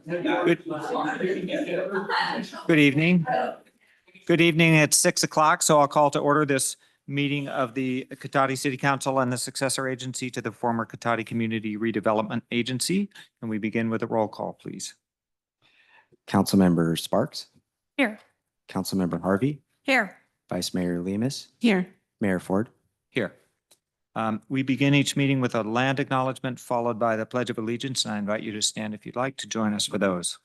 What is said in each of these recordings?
Good evening. Good evening. It's 6 o'clock, so I'll call to order this meeting of the Cotati City Council and the successor agency to the former Cotati Community Redevelopment Agency. And we begin with a roll call, please. Councilmember Sparks, Here. Councilmember Harvey, Here. Vice Mayor Lemus, Here. Mayor Ford. Here. We begin each meeting with a land acknowledgement followed by the Pledge of Allegiance, and I invite you to stand if you'd like to join us for those.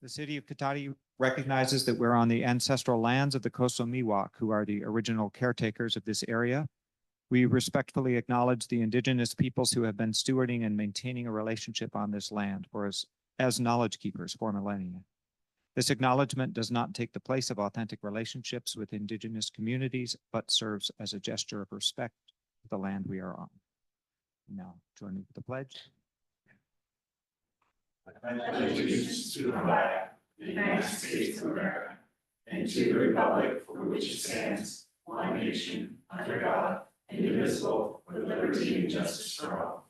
The city of Cotati recognizes that we're on the ancestral lands of the Coastal Miwok, who are the original caretakers of this area. We respectfully acknowledge the indigenous peoples who have been stewarding and maintaining a relationship on this land as knowledge keepers for millennia. This acknowledgement does not take the place of authentic relationships with indigenous communities, but serves as a gesture of respect for the land we are on. Now, join me with the pledge. I pledge allegiance to the flag of the United States of America and to the republic for which it stands, one nation, under God, indivisible, with liberty and justice for all.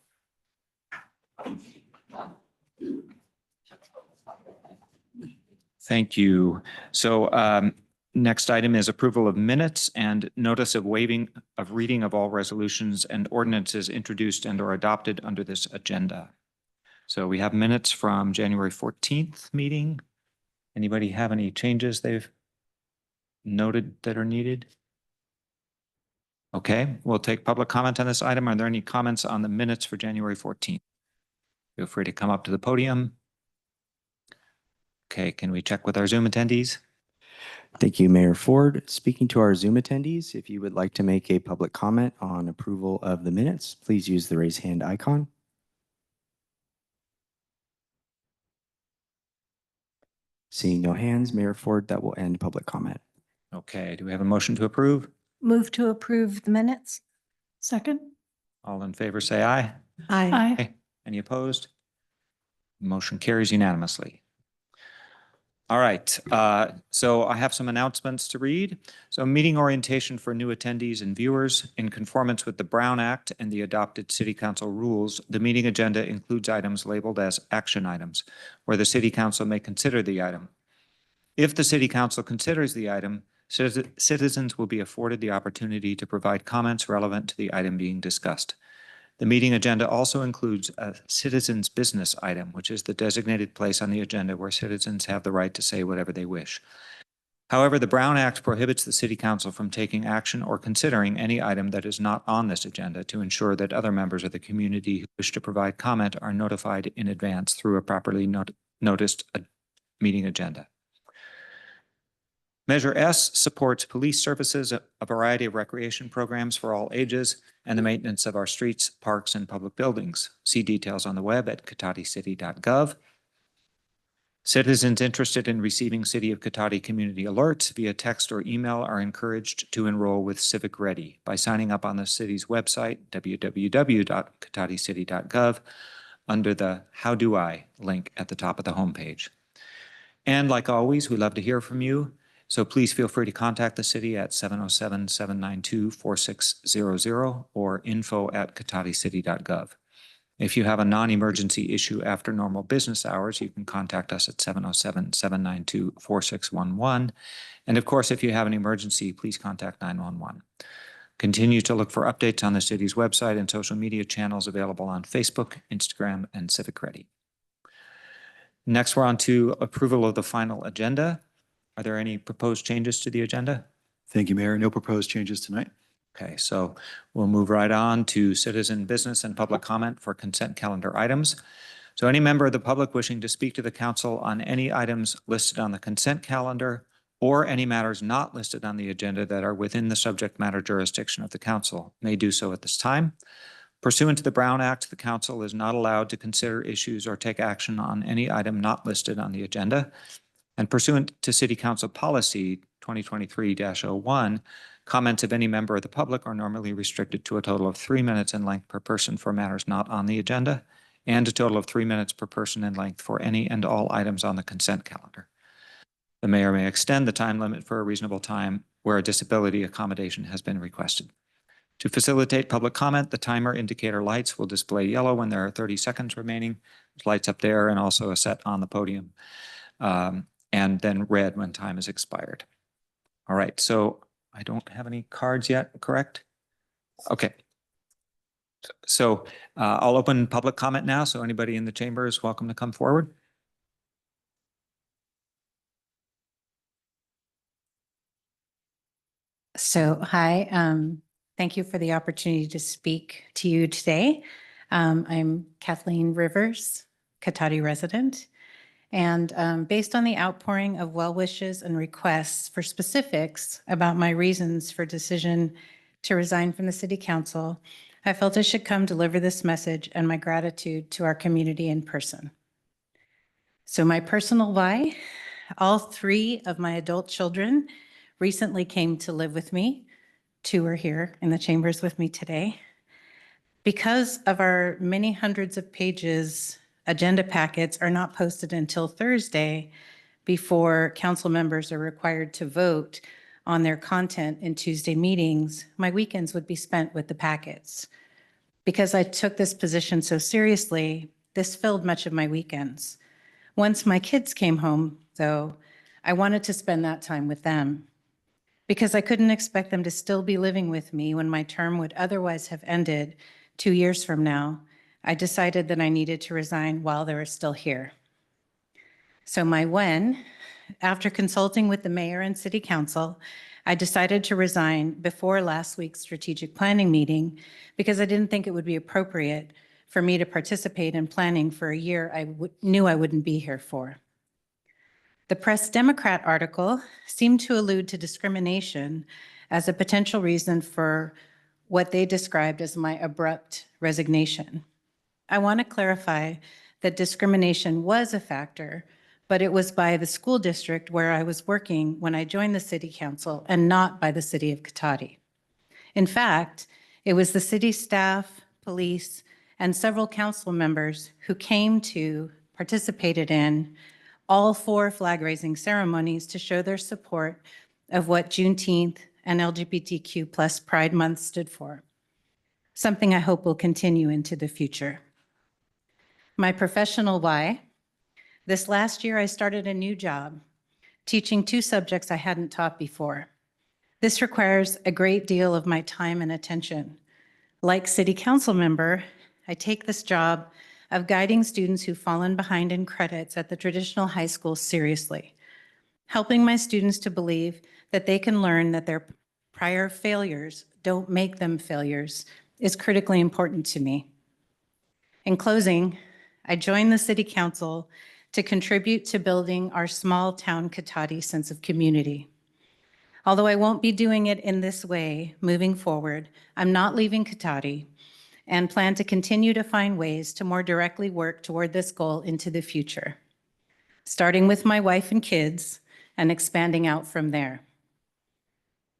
Thank you. So next item is approval of minutes and notice of waiving of reading of all resolutions and ordinances introduced and or adopted under this agenda. So we have minutes from January 14th meeting. Anybody have any changes they've noted that are needed? Okay, we'll take public comment on this item. Are there any comments on the minutes for January 14th? Feel free to come up to the podium. Okay, can we check with our Zoom attendees? Thank you, Mayor Ford. Speaking to our Zoom attendees, if you would like to make a public comment on approval of the minutes, please use the raise hand icon. Seeing no hands, Mayor Ford, that will end public comment. Okay, do we have a motion to approve? Move to approve the minutes. Second. All in favor, say aye. Aye. Okay. Any opposed? Motion carries unanimously. All right, so I have some announcements to read. So meeting orientation for new attendees and viewers. In conformance with the Brown Act and the adopted City Council rules, the meeting agenda includes items labeled as action items, where the City Council may consider the item. If the City Council considers the item, citizens will be afforded the opportunity to provide comments relevant to the item being discussed. The meeting agenda also includes a citizens' business item, which is the designated place on the agenda where citizens have the right to say whatever they wish. However, the Brown Act prohibits the City Council from taking action or considering any item that is not on this agenda to ensure that other members of the community who wish to provide comment are notified in advance through a properly noticed meeting agenda. Measure S supports police services, a variety of recreation programs for all ages, and the maintenance of our streets, parks, and public buildings. See details on the web at cotaticity.gov. Citizens interested in receiving City of Cotati community alerts via text or email are encouraged to enroll with Civic Ready by signing up on the city's website, www.cotaticity.gov, under the How Do I link at the top of the homepage. And like always, we love to hear from you. So please feel free to contact the city at 707-792-4600 or info@cotaticity.gov. If you have a non-emergency issue after normal business hours, you can contact us at 707-792-4611. And of course, if you have an emergency, please contact 911. Continue to look for updates on the city's website and social media channels available on Facebook, Instagram, and Civic Ready. Next, we're on to approval of the final agenda. Are there any proposed changes to the agenda? Thank you, Mayor. No proposed changes tonight. Okay, so we'll move right on to citizen business and public comment for consent calendar items. So any member of the public wishing to speak to the council on any items listed on the consent calendar or any matters not listed on the agenda that are within the subject matter jurisdiction of the council may do so at this time. Pursuant to the Brown Act, the council is not allowed to consider issues or take action on any item not listed on the agenda. And pursuant to City Council Policy 2023-01, comments of any member of the public are normally restricted to a total of 3 minutes in length per person for matters not on the agenda, and a total of 3 minutes per person in length for any and all items on the consent calendar. The mayor may extend the time limit for a reasonable time where a disability accommodation has been requested. To facilitate public comment, the timer indicator lights will display yellow when there are 30 seconds remaining. There's lights up there and also a set on the podium. And then red when time is expired. All right, so I don't have any cards yet, correct? Okay. So I'll open public comment now. So anybody in the chamber is welcome to come forward. So, hi, thank you for the opportunity to speak to you today. I'm Kathleen Rivers, Cotati resident. And based on the outpouring of well wishes and requests for specifics about my reasons for decision to resign from the city council, I felt I should come deliver this message and my gratitude to our community in person. So my personal why, all 3 of my adult children recently came to live with me. 2 are here in the chambers with me today. Because of our many hundreds of pages, agenda packets are not posted until Thursday before council members are required to vote on their content in Tuesday meetings. My weekends would be spent with the packets. Because I took this position so seriously, this filled much of my weekends. Once my kids came home, though, I wanted to spend that time with them. Because I couldn't expect them to still be living with me when my term would otherwise have ended 2 years from now, I decided that I needed to resign while they were still here. So my when, after consulting with the mayor and city council, I decided to resign before last week's strategic planning meeting because I didn't think it would be appropriate for me to participate in planning for a year I knew I wouldn't be here for. The Press Democrat article seemed to allude to discrimination as a potential reason for what they described as my abrupt resignation. I want to clarify that discrimination was a factor, but it was by the school district where I was working when I joined the city council and not by the city of Cotati. In fact, it was the city staff, police, and several council members who came to, participated in, all 4 flag-raising ceremonies to show their support of what Juneteenth and LGBTQ plus Pride Month stood for, something I hope will continue into the future. My professional why, this last year I started a new job, teaching 2 subjects I hadn't taught before. This requires a great deal of my time and attention. Like city council member, I take this job of guiding students who've fallen behind in credits at the traditional high school seriously, helping my students to believe that they can learn that their prior failures don't make them failures is critically important to me. In closing, I joined the city council to contribute to building our small town Cotati sense of community. Although I won't be doing it in this way moving forward, I'm not leaving Cotati and plan to continue to find ways to more directly work toward this goal into the future, starting with my wife and kids and expanding out from there.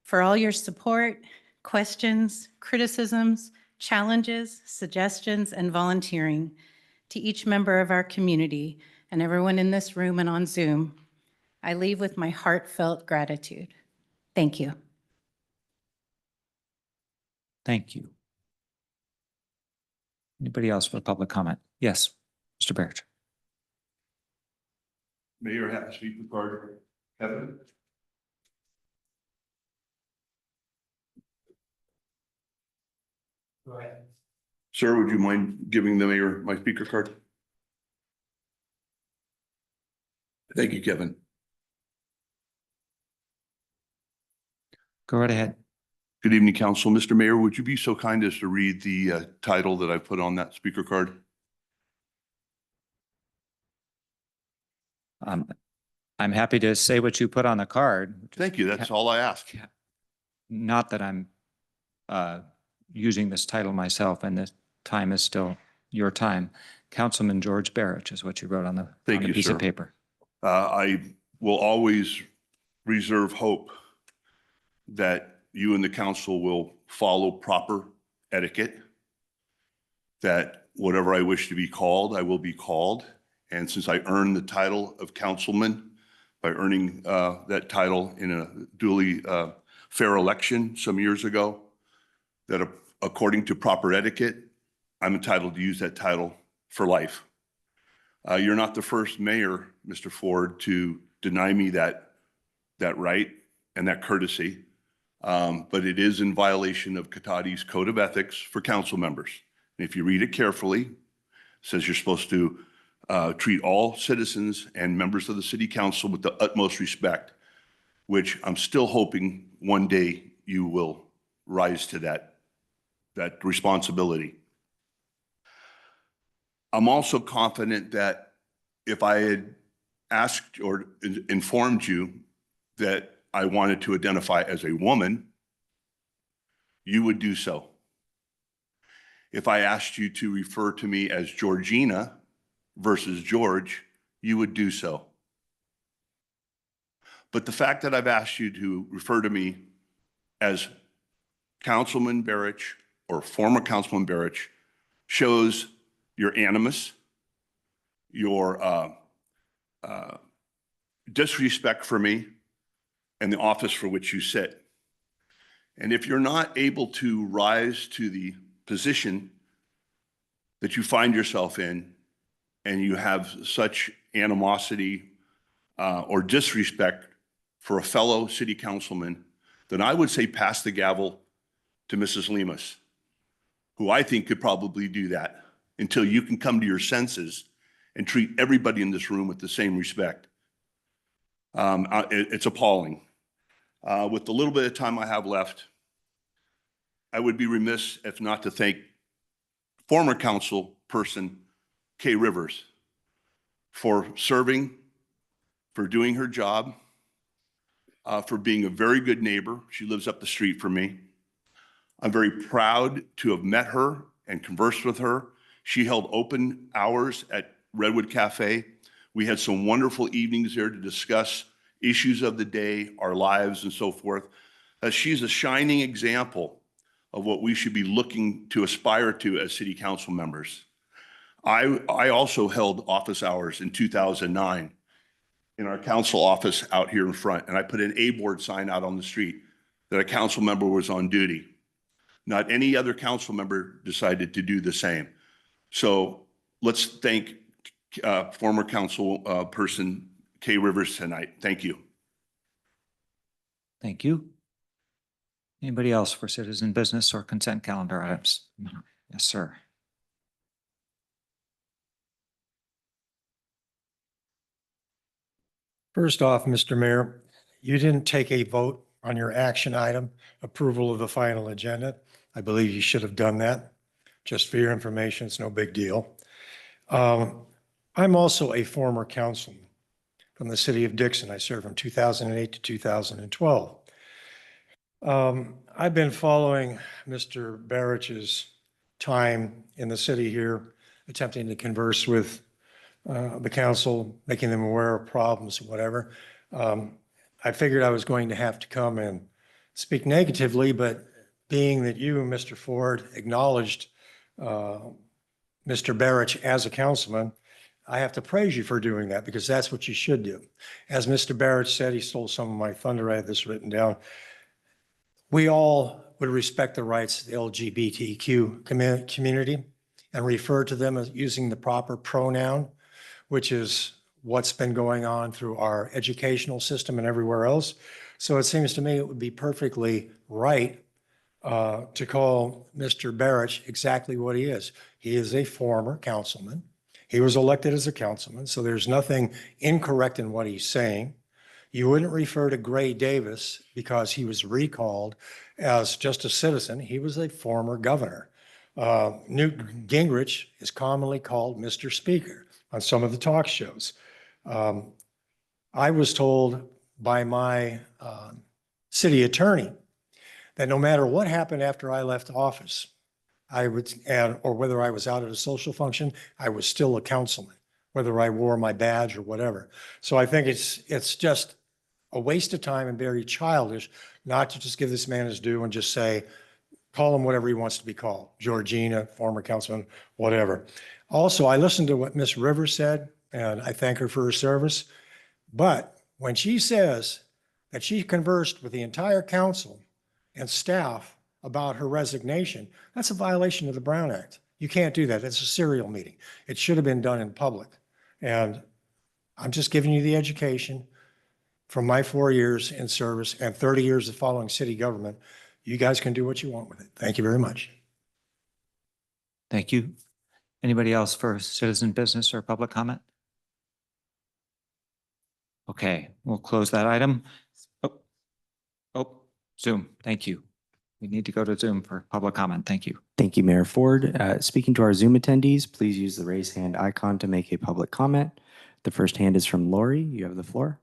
For all your support, questions, criticisms, challenges, suggestions, and volunteering, to each member of our community and everyone in this room and on Zoom, I leave with my heartfelt gratitude. Thank you. Thank you. Anybody else for public comment? Yes, Mr. Barrett. Mayor have a speaker card. Kevin? Go ahead. Sir, would you mind giving the mayor my speaker card? Thank you, Kevin. Go right ahead. Good evening, council. Mr. Mayor, would you be so kind as to read the title that I put on that speaker card? I'm happy to say what you put on the card. Thank you. That's all I ask. Not that I'm using this title myself, and the time is still your time. Councilman George Barrett is what you wrote on the Thank you, piece sir. of paper. I will always reserve hope that you and the council will follow proper etiquette, that whatever I wish to be called, I will be called. And since I earned the title of councilman by earning that title in a duly fair election some years ago, that according to proper etiquette, I'm entitled to use that title for life. You're not the first mayor, Mr. Ford, to deny me that right and that courtesy. But it is in violation of Cotati's Code of Ethics for council members. And if you read it carefully, it says you're supposed to treat all citizens and members of the city council with the utmost respect, which I'm still hoping one day you will rise to that responsibility. I'm also confident that if I had asked or informed you that I wanted to identify as a woman, you would do so. If I asked you to refer to me as Georgina versus George, you would do so. But the fact that I've asked you to refer to me as Councilman Berich or former Councilman Berich shows your animus, your disrespect for me and the office for which you sit. And if you're not able to rise to the position that you find yourself in, and you have such animosity or disrespect for a fellow city councilman, then I would say pass the gavel to Mrs. Lemus, who I think could probably do that until you can come to your senses and treat everybody in this room with the same respect. It's appalling. With the little bit of time I have left, I would be remiss if not to thank former council person Kay Rivers for serving, for doing her job, for being a very good neighbor. She lives up the street from me. I'm very proud to have met her and conversed with her. She held open hours at Redwood Cafe. We had some wonderful evenings there to discuss issues of the day, our lives, and so forth. She's a shining example of what we should be looking to aspire to as city council members. I also held office hours in 2009 in our council office out here in front, and I put an A board sign out on the street that a council member was on duty. Not any other council member decided to do the same. So let's thank former council person Kay Rivers tonight. Thank you. Thank you. Anybody else for citizen business or consent calendar items? Yes, sir. First off, Mr. Mayor, you didn't take a vote on your action item, approval of the final agenda. I believe you should have done that. Just for your information, it's no big deal. I'm also a former councilman from the city of Dixon. I served from 2008 to 2012. I've been following Mr. Berich's time in the city here, attempting to converse with the council, making them aware of problems, whatever. I figured I was going to have to come and speak negatively, but being that you, Mr. Ford, acknowledged Mr. Berich as a councilman, I have to praise you for doing that because that's what you should do. As Mr. Berich said, he stole some of my thunder. I had this written down. We all would respect the rights of the LGBTQ community and refer to them as using the proper pronoun, which is what's been going on through our educational system and everywhere else. So it seems to me it would be perfectly right to call Mr. Berich exactly what he is. He is a former councilman. He was elected as a councilman, so there's nothing incorrect in what he's saying. You wouldn't refer to Gray Davis because he was recalled as just a citizen. He was a former governor. Newt Gingrich is commonly called Mr. Speaker on some of the talk shows. I was told by my city attorney that no matter what happened after I left office, or whether I was out at a social function, I was still a councilman, whether I wore my badge or whatever. So I think it's just a waste of time and very childish not to just give this man his due and just say, call him whatever he wants to be called, Georgina, former councilman, whatever. Also, I listened to what Ms. Rivers said, and I thank her for her service. But when she says that she conversed with the entire council and staff about her resignation, that's a violation of the Brown Act. You can't do that. That's a serial meeting. It should have been done in public. And I'm just giving you the education from my 4 years in service and 30 years of following city government. You guys can do what you want with it. Thank you very much. Thank you. Anybody else for citizen business or public comment? Okay, we'll close that item. Oh, Zoom. Thank you. We need to go to Zoom for public comment. Thank you. Thank you, Mayor Ford. Speaking to our Zoom attendees, please use the raise hand icon to make a public comment. The first hand is from Lori. You have the floor.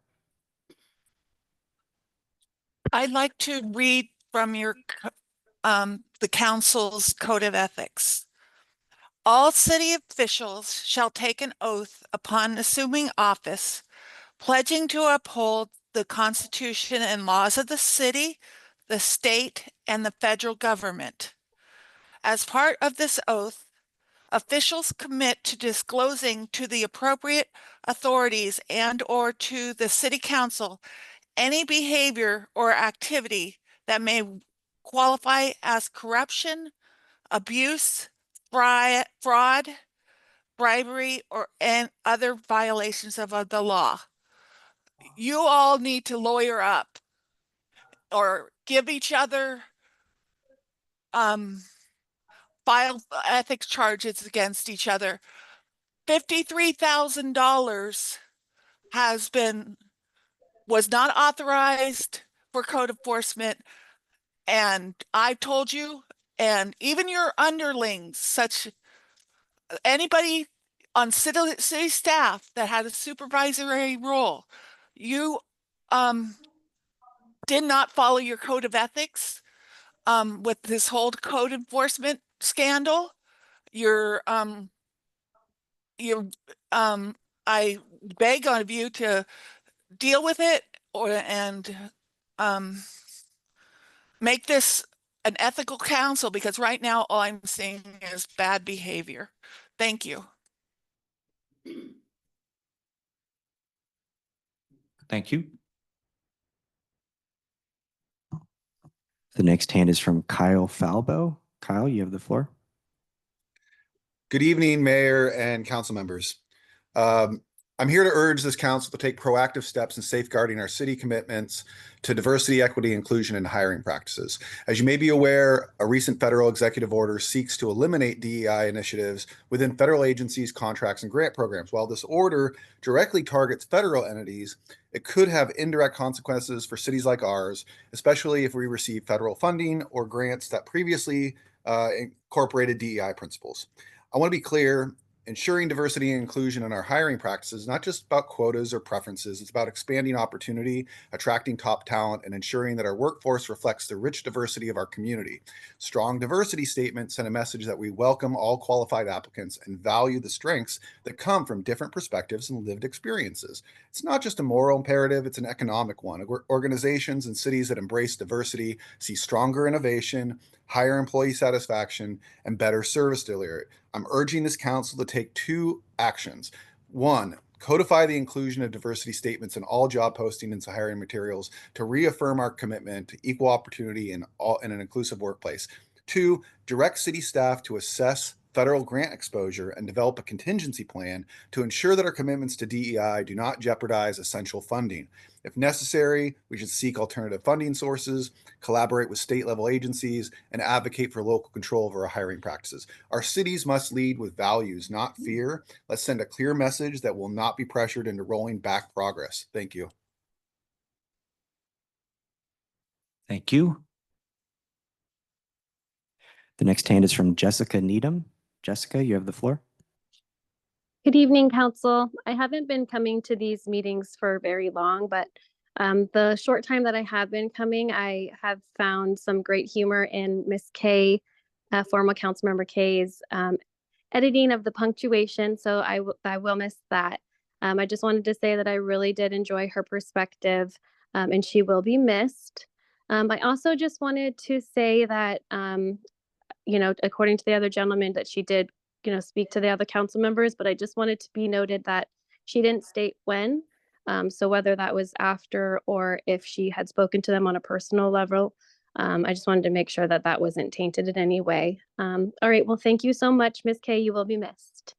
I'd like to read from the council's code of ethics. All city officials shall take an oath upon assuming office, pledging to uphold the Constitution and laws of the city, the state, and the federal government. As part of this oath, officials commit to disclosing to the appropriate authorities and/or to the city council any behavior or activity that may qualify as corruption, abuse, fraud, bribery, and other violations of the law. You all need to lawyer up or give each other file ethics charges against each other. $53,000 was not authorized for code enforcement. And I told you, and even your underlings, anybody on city staff that had a supervisory role, you did not follow your code of ethics with this whole code enforcement scandal. I beg of you to deal with it and make this an ethical council, because right now all I'm seeing is bad behavior. Thank you. Thank you. The next hand is from Kyle Falbo. Kyle, you have the floor. Good evening, Mayor and council members. I'm here to urge this council to take proactive steps in safeguarding our city commitments to diversity, equity, inclusion, and hiring practices. As you may be aware, a recent federal executive order seeks to eliminate DEI initiatives within federal agencies, contracts, and grant programs. While this order directly targets federal entities, it could have indirect consequences for cities like ours, especially if we receive federal funding or grants that previously incorporated DEI principles. I want to be clear. Ensuring diversity and inclusion in our hiring practices is not just about quotas or preferences. It's about expanding opportunity, attracting top talent, and ensuring that our workforce reflects the rich diversity of our community. Strong diversity statements send a message that we welcome all qualified applicants and value the strengths that come from different perspectives and lived experiences. It's not just a moral imperative, it's an economic one. Organizations and cities that embrace diversity see stronger innovation, higher employee satisfaction, and better service delivery. I'm urging this council to take two actions. One, codify the inclusion of diversity statements in all job posting and hiring materials to reaffirm our commitment to equal opportunity in an inclusive workplace. Two, direct city staff to assess federal grant exposure and develop a contingency plan to ensure that our commitments to DEI do not jeopardize essential funding. If necessary, we should seek alternative funding sources, collaborate with state-level agencies, and advocate for local control over our hiring practices. Our cities must lead with values, not fear. Let's send a clear message that will not be pressured into rolling back progress. Thank you. Thank you. The next hand is from Jessica Needham. Jessica, you have the floor. Good evening, Council. I haven't been coming to these meetings for very long, but the short time that I have been coming, I have found some great humor in Miss Kay, former Councilmember Kay's editing of the punctuation, so I will miss that. I just wanted to say that I really did enjoy her perspective, and she will be missed. I also just wanted to say that, according to the other gentleman, that she did speak to the other council members, but I just wanted to be noted that she didn't state when. So whether that was after or if she had spoken to them on a personal level, I just wanted to make sure that that wasn't tainted in any way. All right, well, thank you so much, Ms. Kay. You will be missed.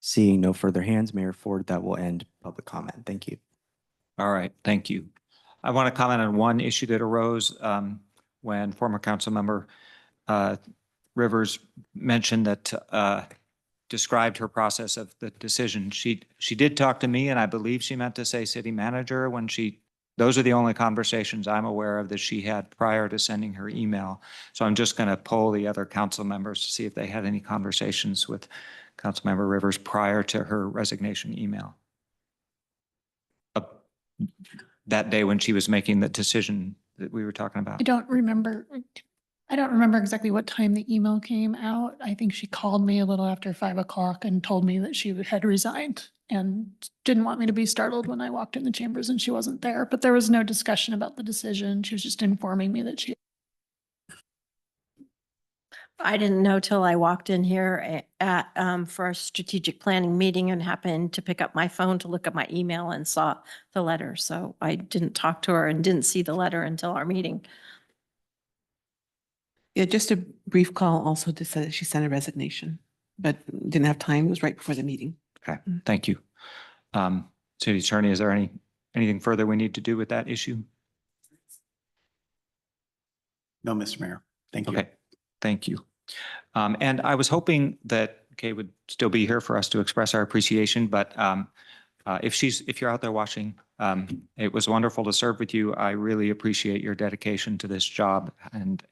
Seeing no further hands, Mayor Ford, that will end public comment. Thank you. All right, thank you. I want to comment on one issue that arose when former council member Rivers mentioned that described her process of the decision. She did talk to me, and I believe she meant to say city manager when those are the only conversations I'm aware of that she had prior to sending her email. So I'm just going to poll the other council members to see if they had any conversations with Councilmember Rivers prior to her resignation email. That day when she was making the decision that we were talking about. I don't remember exactly what time the email came out. I think she called me a little after 5 o'clock and told me that she had resigned and didn't want me to be startled when I walked in the chambers and she wasn't there. But there was no discussion about the decision. She was just informing me that she. I didn't know till I walked in here for a strategic planning meeting and happened to pick up my phone to look at my email and saw the letter. So I didn't talk to her and didn't see the letter until our meeting. Yeah, just a brief call also to say that she sent a resignation, but didn't have time. It was right before the meeting. Okay, thank you. City Attorney, is there anything further we need to do with that issue? No, Mr. Mayor. Thank you. Okay, thank you. And I was hoping that Kay would still be here for us to express our appreciation, but if you're out there watching, it was wonderful to serve with you. I really appreciate your dedication to this job, and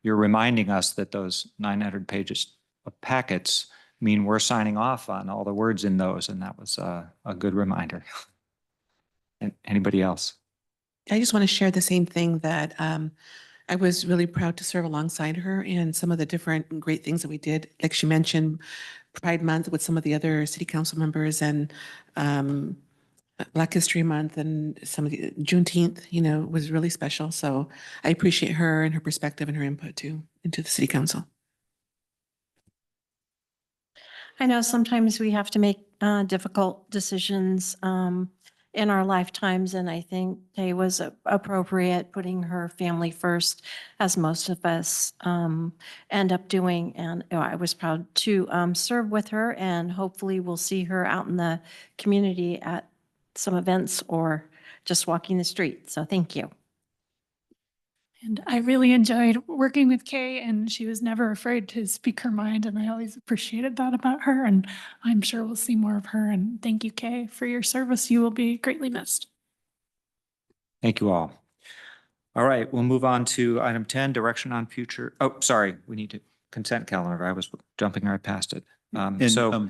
you're reminding us that those 900 pages of packets mean we're signing off on all the words in those, and that was a good reminder. And anybody else? I just want to share the same thing that I was really proud to serve alongside her and some of the different great things that we did. Like she mentioned, Pride Month with some of the other city council members and Black History Month and some of the Juneteenth, was really special. So I appreciate her and her perspective and her input too into the city council. I know sometimes we have to make difficult decisions in our lifetimes, and I think Kay was appropriate, putting her family first, as most of us end up doing. And I was proud to serve with her, and hopefully we'll see her out in the community at some events or just walking the street. So thank you. And I really enjoyed working with Kay, and she was never afraid to speak her mind, and I always appreciated that about her, and I'm sure we'll see more of her. And thank you, Kay, for your service. You will be greatly missed. Thank you all. All right, we'll move on to item 10, direction on future. Oh, sorry, we need to consent calendar. I was jumping right past it. And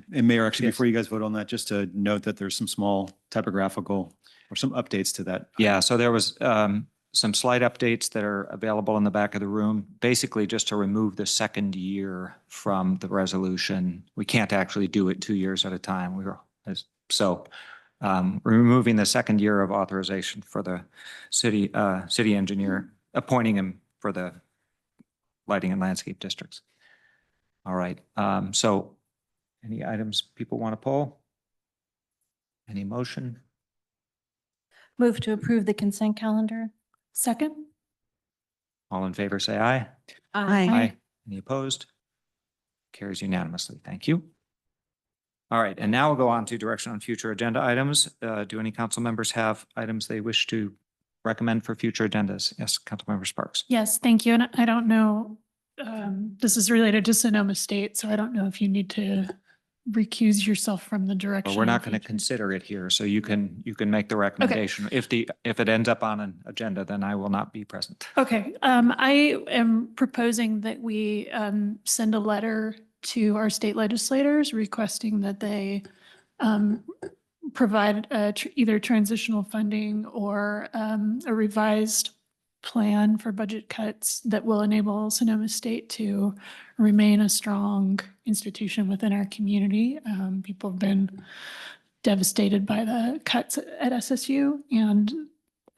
Mayor, actually, Yes. before you guys vote on that, just to note that there's some small typographical or some updates to that. Yeah, so there was some slight updates that are available in the back of the room, basically just to remove the second year from the resolution. We can't actually do it 2 years at a time. Removing the second year of authorization for the city engineer, appointing him for the lighting and landscape districts. All right, so any items people want to pull? Any motion? Move to approve the consent calendar. Second? All in favor, say aye. Aye. Any opposed? Carries unanimously. Thank you. All right, and now we'll go on to direction on future agenda items. Do any council members have items they wish to recommend for future agendas? Yes, Councilmember Sparks. Yes, thank you. And I don't know, this is related to Sonoma State, so I don't know if you need to recuse yourself from the direction. But we're not of going to future- consider it here, so you can make the recommendation. If it ends up on an agenda, then I will not be present. Okay, I am proposing that we send a letter to our state legislators requesting that they provide either transitional funding or a revised plan for budget cuts that will enable Sonoma State to remain a strong institution within our community. People have been devastated by the cuts at SSU, and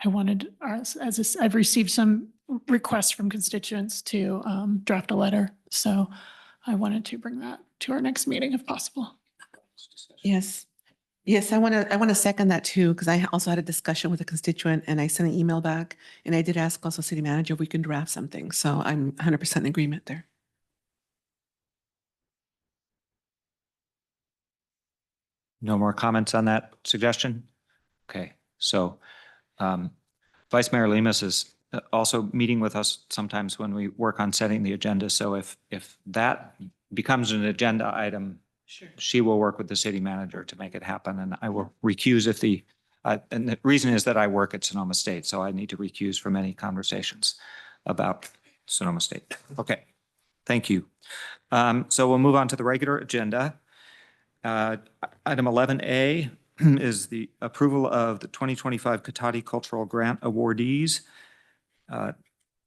I wanted us, I've received some requests from constituents to draft a letter. So I wanted to bring that to our next meeting if possible. Yes. Yes, I want to second that too, because I also had a discussion with a constituent and I sent an email back and I did ask also city manager if we can draft something. So I'm 100% in agreement there. No more comments on that suggestion? Okay, so Vice Mayor Lemus is also meeting with us sometimes when we work on setting the agenda. So if that becomes an agenda item, she will work with the city manager to make it happen, and I will recuse if and the reason is that I work at Sonoma State, so I need to recuse from any conversations about Sonoma State. Okay, thank you. So we'll move on to the regular agenda. Item 11A is the approval of the 2025 Cotati Cultural Grant awardees.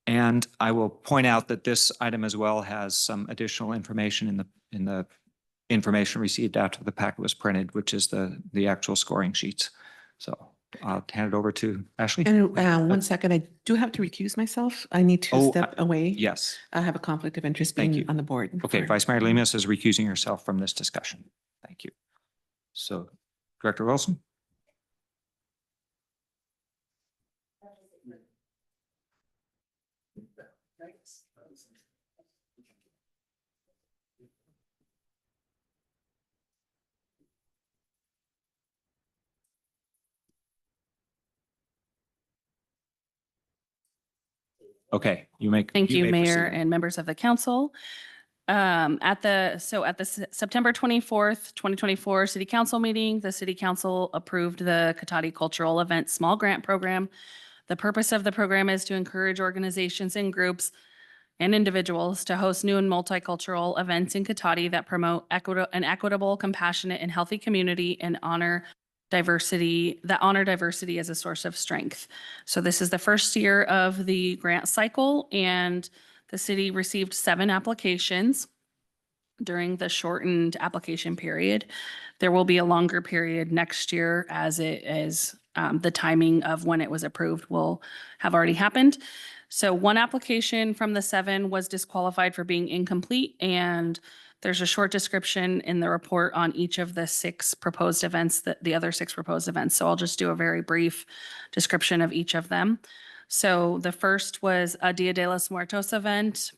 And I will point out that this item as well has some additional information in the information received after the packet was printed, which is the actual scoring sheets. So I'll hand it over to Ashley. And 1 second, I do have to recuse myself. I need to step away. Yes. I have a conflict of interest Thank being you. on the board. Okay, Vice Mayor Lemus is recusing herself from this discussion. Thank you. So Director Wilson? Okay, Thank you, may Mayor proceed. and members of the council. At the September 24th, 2024 City Council meeting, the City Council approved the Cotati Cultural Event Small Grant Program. The purpose of the program is to encourage organizations and groups and individuals to host new and multicultural events in Cotati that promote an equitable, compassionate, and healthy community and honor diversity as a source of strength. So this is the first year of the grant cycle, and the city received 7 applications during the shortened application period. There will be a longer period next year as the timing of when it was approved will have already happened. So 1 application from the 7 was disqualified for being incomplete, and there's a short description in the report on each of the 6 proposed events, the other 6 proposed events. So I'll just do a very brief description of each of them. So the first was a Dia de los Muertos event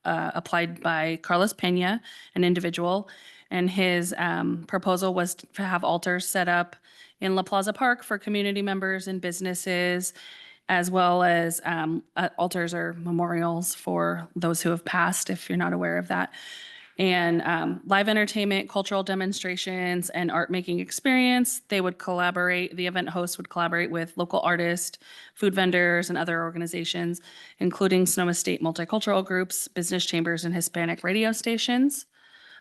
applied by Carlos Pena, an individual, and his proposal was to have altars set up in La Plaza Park for community members and businesses, as well as altars or memorials for those who have passed, if you're not aware of that. And live entertainment, cultural demonstrations, and art making experience. The event host would collaborate with local artists, food vendors, and other organizations, including Sonoma State multicultural groups, business chambers, and Hispanic radio stations.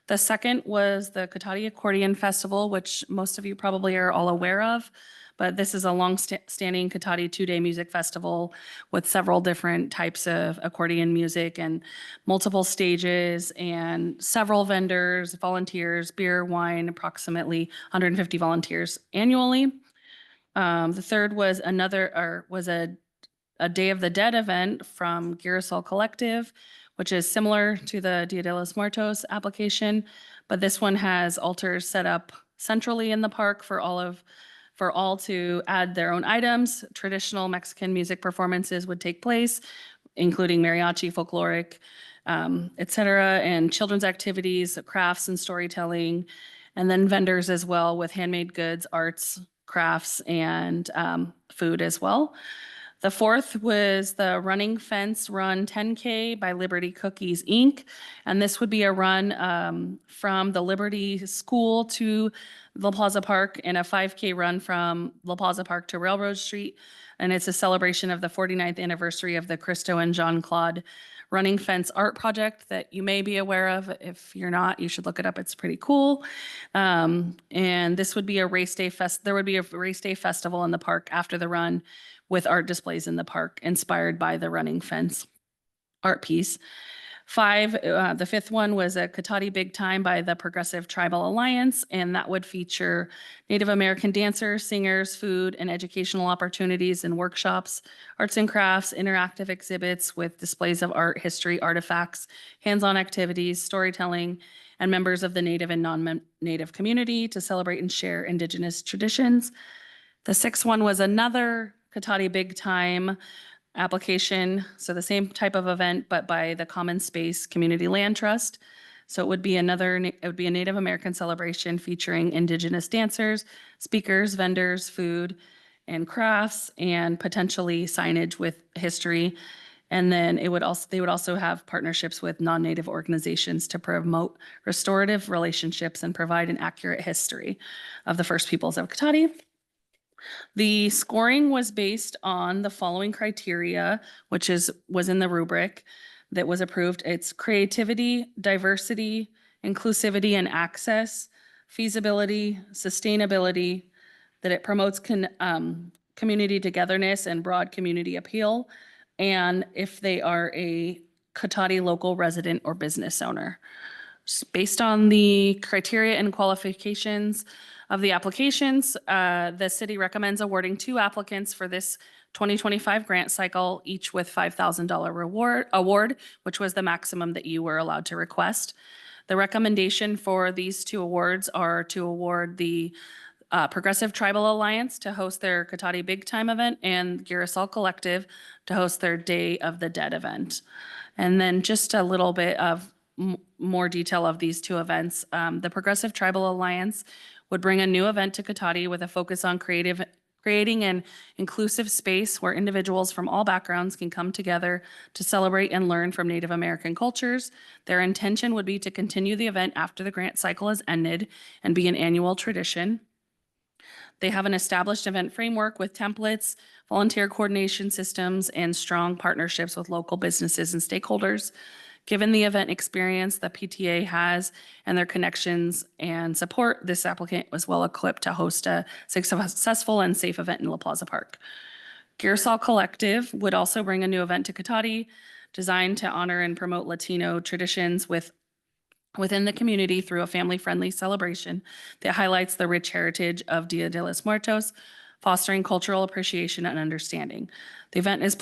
The second was the Cotati Accordion Festival, which most of you probably are all aware of. But this is a long-standing Cotati 2-day music festival with several different types of accordion music and multiple stages and several vendors, volunteers, beer, wine, approximately 150 volunteers annually. The third was a Day of the Dead event from Girasol Collective, which is similar to the Dia de los Muertos application, but this one has altars set up centrally in the park for all to add their own items. Traditional Mexican music performances would take place, including mariachi, folkloric, et cetera, and children's activities, crafts and storytelling, and then vendors as well with handmade goods, arts, crafts, and food as well. The fourth was the Running Fence Run 10K by Liberty Cookies, Inc. And this would be a run from the Liberty School to La Plaza Park and a 5K run from La Plaza Park to Railroad Street. And it's a celebration of the 49th anniversary of the Christo and Jean Claude Running Fence art project that you may be aware of. If you're not, you should look it up. It's pretty cool. And this would be a race day there would be a race day festival in the park after the run with art displays in the park inspired by the Running Fence art piece. The fifth one was a Cotati Big Time by the Progressive Tribal Alliance, and that would feature Native American dancers, singers, food, and educational opportunities and workshops, arts and crafts, interactive exhibits with displays of art, history, artifacts, hands-on activities, storytelling, and members of the Native and non-Native community to celebrate and share Indigenous traditions. The sixth one was another Cotati Big Time application. So the same type of event, but by the Common Space Community Land Trust. So it would be a Native American celebration featuring Indigenous dancers, speakers, vendors, food and crafts, and potentially signage with history. And then they would also have partnerships with non-Native organizations to promote restorative relationships and provide an accurate history of the First Peoples of Cotati. The scoring was based on the following criteria, which was in the rubric that was approved. It's creativity, diversity, inclusivity and access, feasibility, sustainability, that it promotes community togetherness and broad community appeal, and if they are a Cotati local resident or business owner. Based on the criteria and qualifications of the applications, the city recommends awarding 2 applicants for this 2025 grant cycle, each with $5,000 award, which was the maximum that you were allowed to request. The recommendation for these 2 awards are to award the Progressive Tribal Alliance to host their Cotati Big Time event and Girasol Collective to host their Day of the Dead event. And then just a little bit of more detail of these 2 events. The Progressive Tribal Alliance would bring a new event to Cotati with a focus on creating an inclusive space where individuals from all backgrounds can come together to celebrate and learn from Native American cultures. Their intention would be to continue the event after the grant cycle has ended and be an annual tradition. They have an established event framework with templates, volunteer coordination systems, and strong partnerships with local businesses and stakeholders. Given the event experience that PTA has and their connections and support, this applicant was well equipped to host a successful and safe event in La Plaza Park. Girasol Collective would also bring a new event to Cotati designed to honor and promote Latino traditions within the community through a family-friendly celebration that highlights the rich heritage of Dia de los Muertos, fostering cultural appreciation and understanding. The event is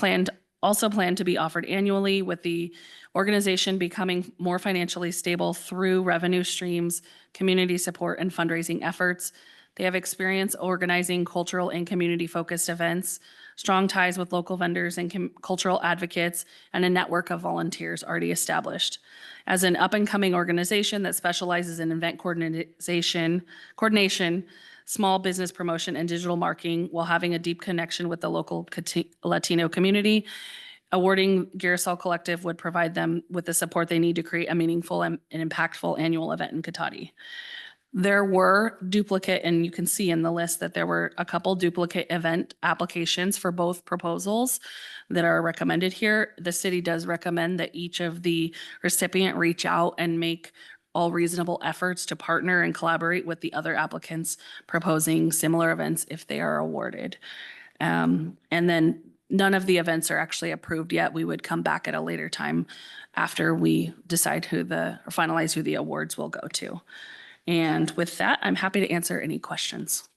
also planned to be offered annually, with the organization becoming more financially stable through revenue streams, community support, and fundraising efforts. They have experience organizing cultural and community-focused events, strong ties with local vendors and cultural advocates, and a network of volunteers already established. As an up-and-coming organization that specializes in event coordination, small business promotion, and digital marketing, while having a deep connection with the local Latino community, awarding Girasol Collective would provide them with the support they need to create a meaningful and impactful annual event in Cotati. There were duplicate, and you can see in the list that there were a couple duplicate event applications for both proposals that are recommended here. The city does recommend that each of the recipient reach out and make all reasonable efforts to partner and collaborate with the other applicants proposing similar events if they are awarded. And then none of the events are actually approved yet. We would come back at a later time after we decide or finalize who the awards will go to. And with that, I'm happy to answer any questions.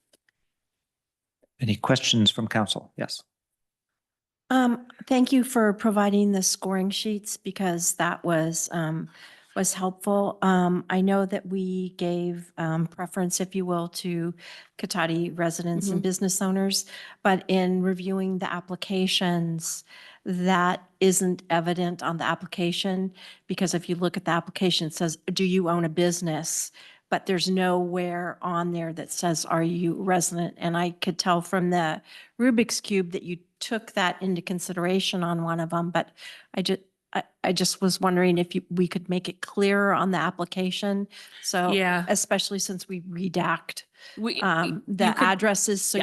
Any questions from council? Yes. Thank you for providing the scoring sheets, because that was helpful. I know that we gave preference, if you will, to Cotati residents and business owners, but in reviewing the applications, that isn't evident on the application, because if you look at the application, it says, do you own a business? But there's nowhere on there that says, are you resident? And I could tell from the Rubik's Cube that you took that into consideration on one of them, but I just was wondering if we could make it clearer on the application. So, Yeah. especially since we redact You the could- addresses, so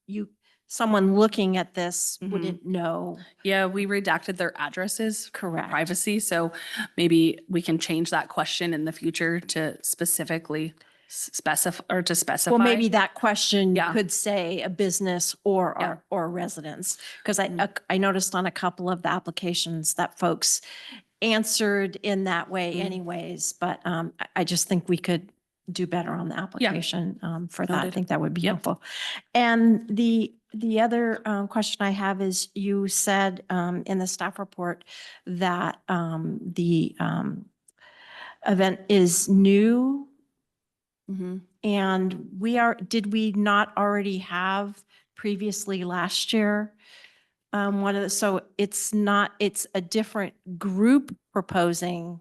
yeah. someone looking at this wouldn't know. Yeah, we redacted their addresses. Correct. Privacy, so maybe we can change that question in the future to specifically specify. Well, maybe that question Yeah. could say a business or a residence, because I noticed on a couple of the applications that folks answered in that way anyways, but I just think we could do better on the application for that. I Noted. think that would be helpful. And the other question I have is, you said in the staff report that event is new. Mhm. And did we not already have previously last year? So it's a different group proposing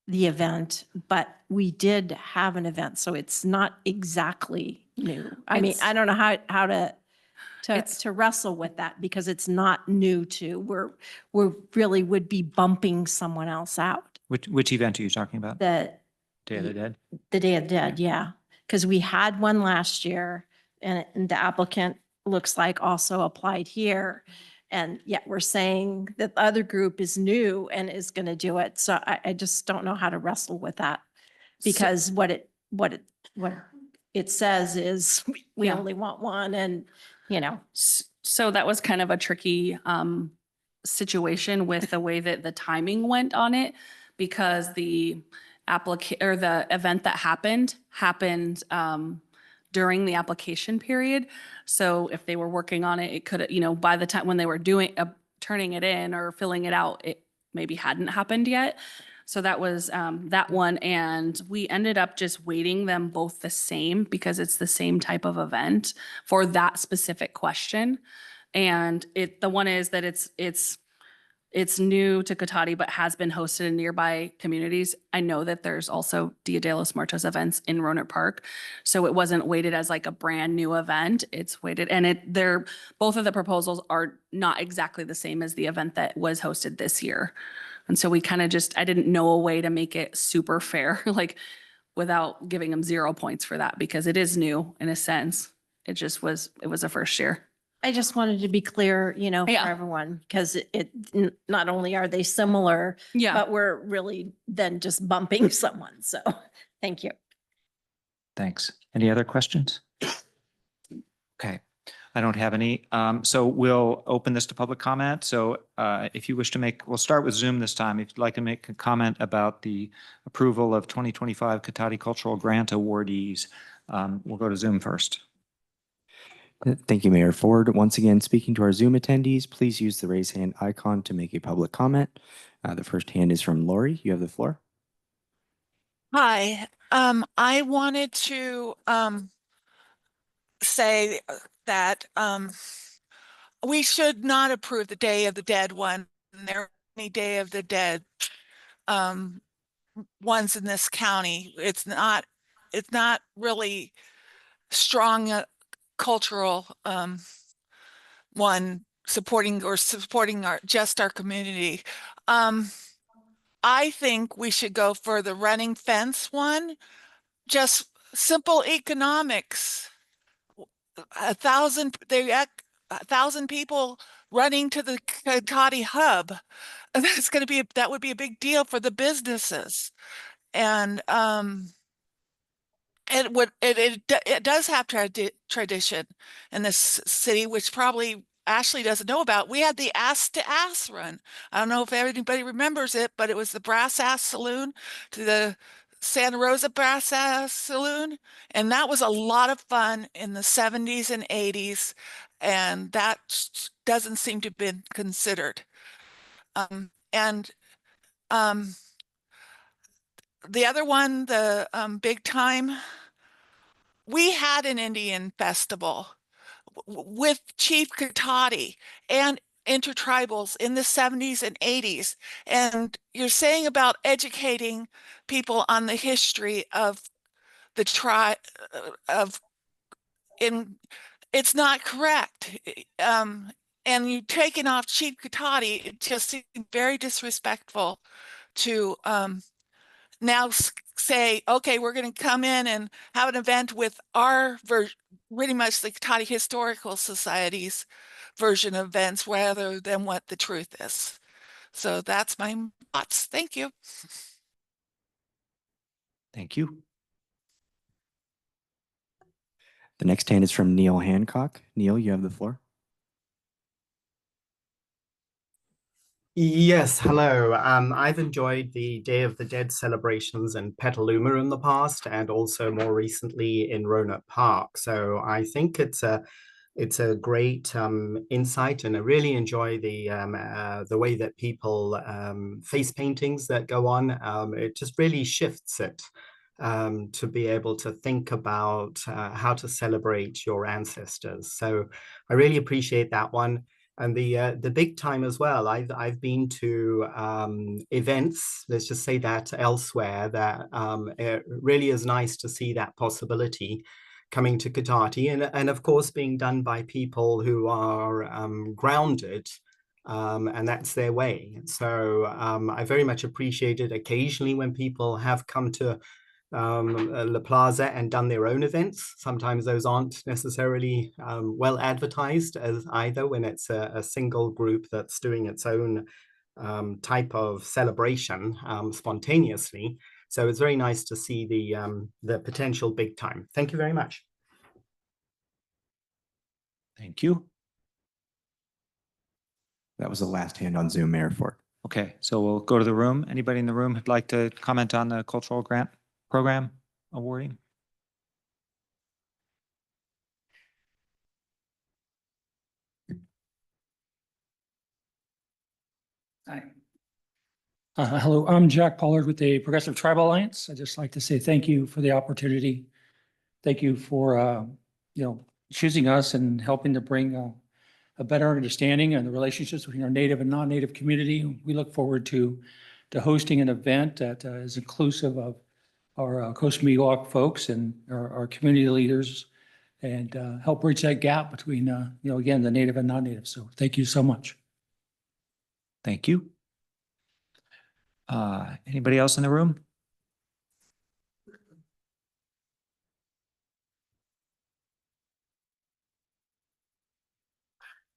the event, but we did have an event, so it's not exactly new. I mean, I don't know how to wrestle with that because it's not new to, we're really would be bumping someone else out. Which event are you talking about? The Day of the Dead? The Day of the Dead, yeah. Because we had one last year and the applicant looks like also applied here. And yet we're saying that the other group is new and is going to do it. So I just don't know how to wrestle with that. Because what it says is we Yeah. only want one and, you know. So that was kind of a tricky situation with the way that the timing went on it, because the the event that happened during the application period. So if they were working on it, it could, by the time when they were turning it in or filling it out, it maybe hadn't happened yet. So that was that one. And we ended up just weighting them both the same because it's the same type of event for that specific question. And the one is that it's new to Cotati, but has been hosted in nearby communities. I know that there's also Dia de los Muertos events in Rohnert Park. So it wasn't weighted as like a brand new event. It's weighted, and both of the proposals are not exactly the same as the event that was hosted this year. And so we kind of I didn't know a way to make it super fair, like without giving them 0 points for that, because it is new in a sense. It was a first year. I just wanted to be clear, for everyone, because not only are they similar, but we're really then just bumping someone. So thank you. Thanks. Any other questions? Okay, I don't have any. So we'll open this to public comment. So if you wish to we'll start with Zoom this time. If you'd like to make a comment about the approval of 2025 Cotati Cultural Grant awardees, we'll go to Zoom first. Thank you, Mayor Ford. Once again, speaking to our Zoom attendees, please use the raise hand icon to make a public comment. The first hand is from Lori. You have the floor. Hi, I wanted to say that we should not approve the Day of the Dead one. There are many Day of the Dead ones in this county. It's not really strong cultural one supporting our community. I think we should go for the running fence one. Just simple economics. 1,000 people running to the Cotati hub. That would be a big deal for the businesses. And it does have tradition in this city, which probably Ashley doesn't know about. We had the Ass to Ass run. I don't know if anybody remembers it, but it was the Brass Ass Saloon to the Santa Rosa Brass Ass Saloon. And that was a lot of fun in the 70s and 80s. And that doesn't seem to have been considered. The other one, the Big Time, we had an Indian festival with Chief Cotati and intertribals in the 70s and 80s. And you're saying about educating people on the history of the tribe it's not correct. And you taking off Chief Cotati, it just seems very disrespectful to now say, okay, we're going to come in and have an event with our pretty much the Cotati Historical Society's version of events rather than what the truth is. So that's my thoughts. Thank you. Thank you. The next hand is from Neil Hancock. Neil, you have the floor. Yes, hello. I've enjoyed the Day of the Dead celebrations in Petaluma in the past and also more recently in Rohnert Park. So I think it's a It's a great insight, and I really enjoy the way that people face paintings that go on. It just really shifts it to be able to think about how to celebrate your ancestors. So I really appreciate that one. And the big time as well. I've been to events, let's just say that elsewhere, that it really is nice to see that possibility coming to Cotati, and of course being done by people who are grounded, and that's their way. So I very much appreciate it occasionally when people have come to La Plaza and done their own events. Sometimes those aren't necessarily well advertised as either, when it's a single group that's doing its own type of celebration spontaneously. So it's very nice to see the potential big time. Thank you very much. Thank you. That was the last hand on Zoom, Mayor Ford. Okay, so we'll go to the room. Anybody in the room who'd like to comment on the cultural grant program awarding? Hi. Hello, I'm Jack Pollard with the Progressive Tribal Alliance. I'd just like to say thank you for the opportunity. Thank you for, choosing us and helping to bring a better understanding of the relationships between our Native and non-Native community. We look forward to hosting an event that is inclusive of our Coast Miwok folks and our community leaders, and help bridge that gap between, again, the Native and non-Native. So thank you so much. Thank you. Anybody else in the room?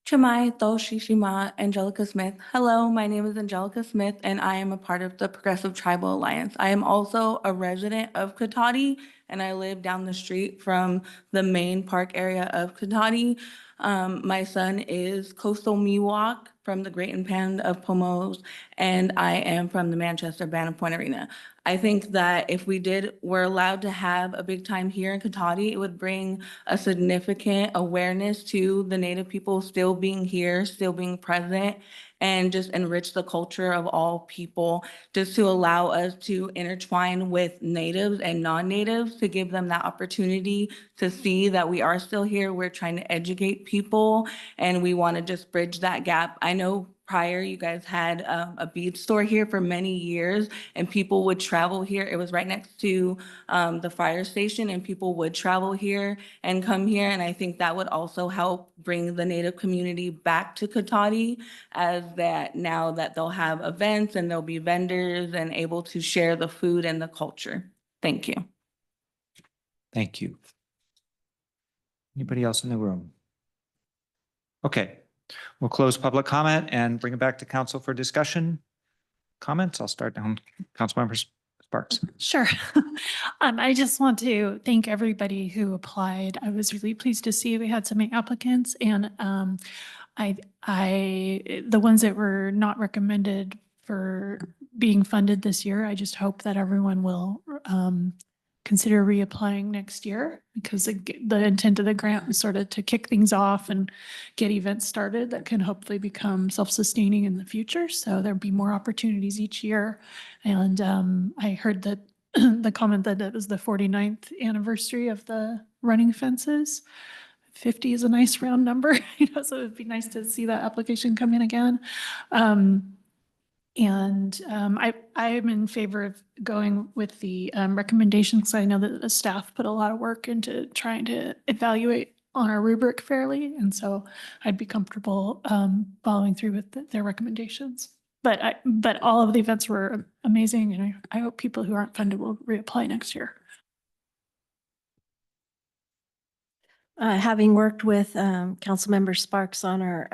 Chimai Shishima, Angelica Smith. Hello, my name is Angelica Smith, and I am a part of the Progressive Tribal Alliance. I am also a resident of Cotati, and I live down the street from the main park area of Cotati. My son is Coastal Miwok from the Great and Pan of Pomos, and I am from the Manchester Banner Point Arena. I think that if were allowed to have a big time here in Cotati, it would bring a significant awareness to the Native people still being here, still being present, and just enrich the culture of all people, just to allow us to intertwine with natives and non-natives, to give them that opportunity to see that we are still here. We're trying to educate people, and we want to just bridge that gap. I know prior, you guys had a bead store here for many years, and people would travel here. It was right next to the fire station, and people would travel here and come here. And I think that would also help bring the Native community back to Cotati, as that now that they'll have events and there'll be vendors and able to share the food and the culture. Thank you. Thank you. Anybody else in the room? Okay. We'll close public comment and bring it back to council for discussion. Comments? I'll start down. Councilmember Sparks. Sure. I just want to thank everybody who applied. I was really pleased to see we had so many applicants, and the ones that were not recommended for being funded this year, I just hope that everyone will consider reapplying next year, because the intent of the grant was sort of to kick things off and get events started that can hopefully become self-sustaining in the future. So there'll be more opportunities each year. And I heard that the comment that it was the 49th anniversary of the running fences. 50 is a nice round number, so it'd be nice to see that application come in again. I am in favor of going with the recommendations. I know that the staff put a lot of work into trying to evaluate on our rubric fairly, and so I'd be comfortable following through with their recommendations. But all of the events were amazing, and I hope people who aren't funded will reapply next year. Having worked with Councilmember Sparks on our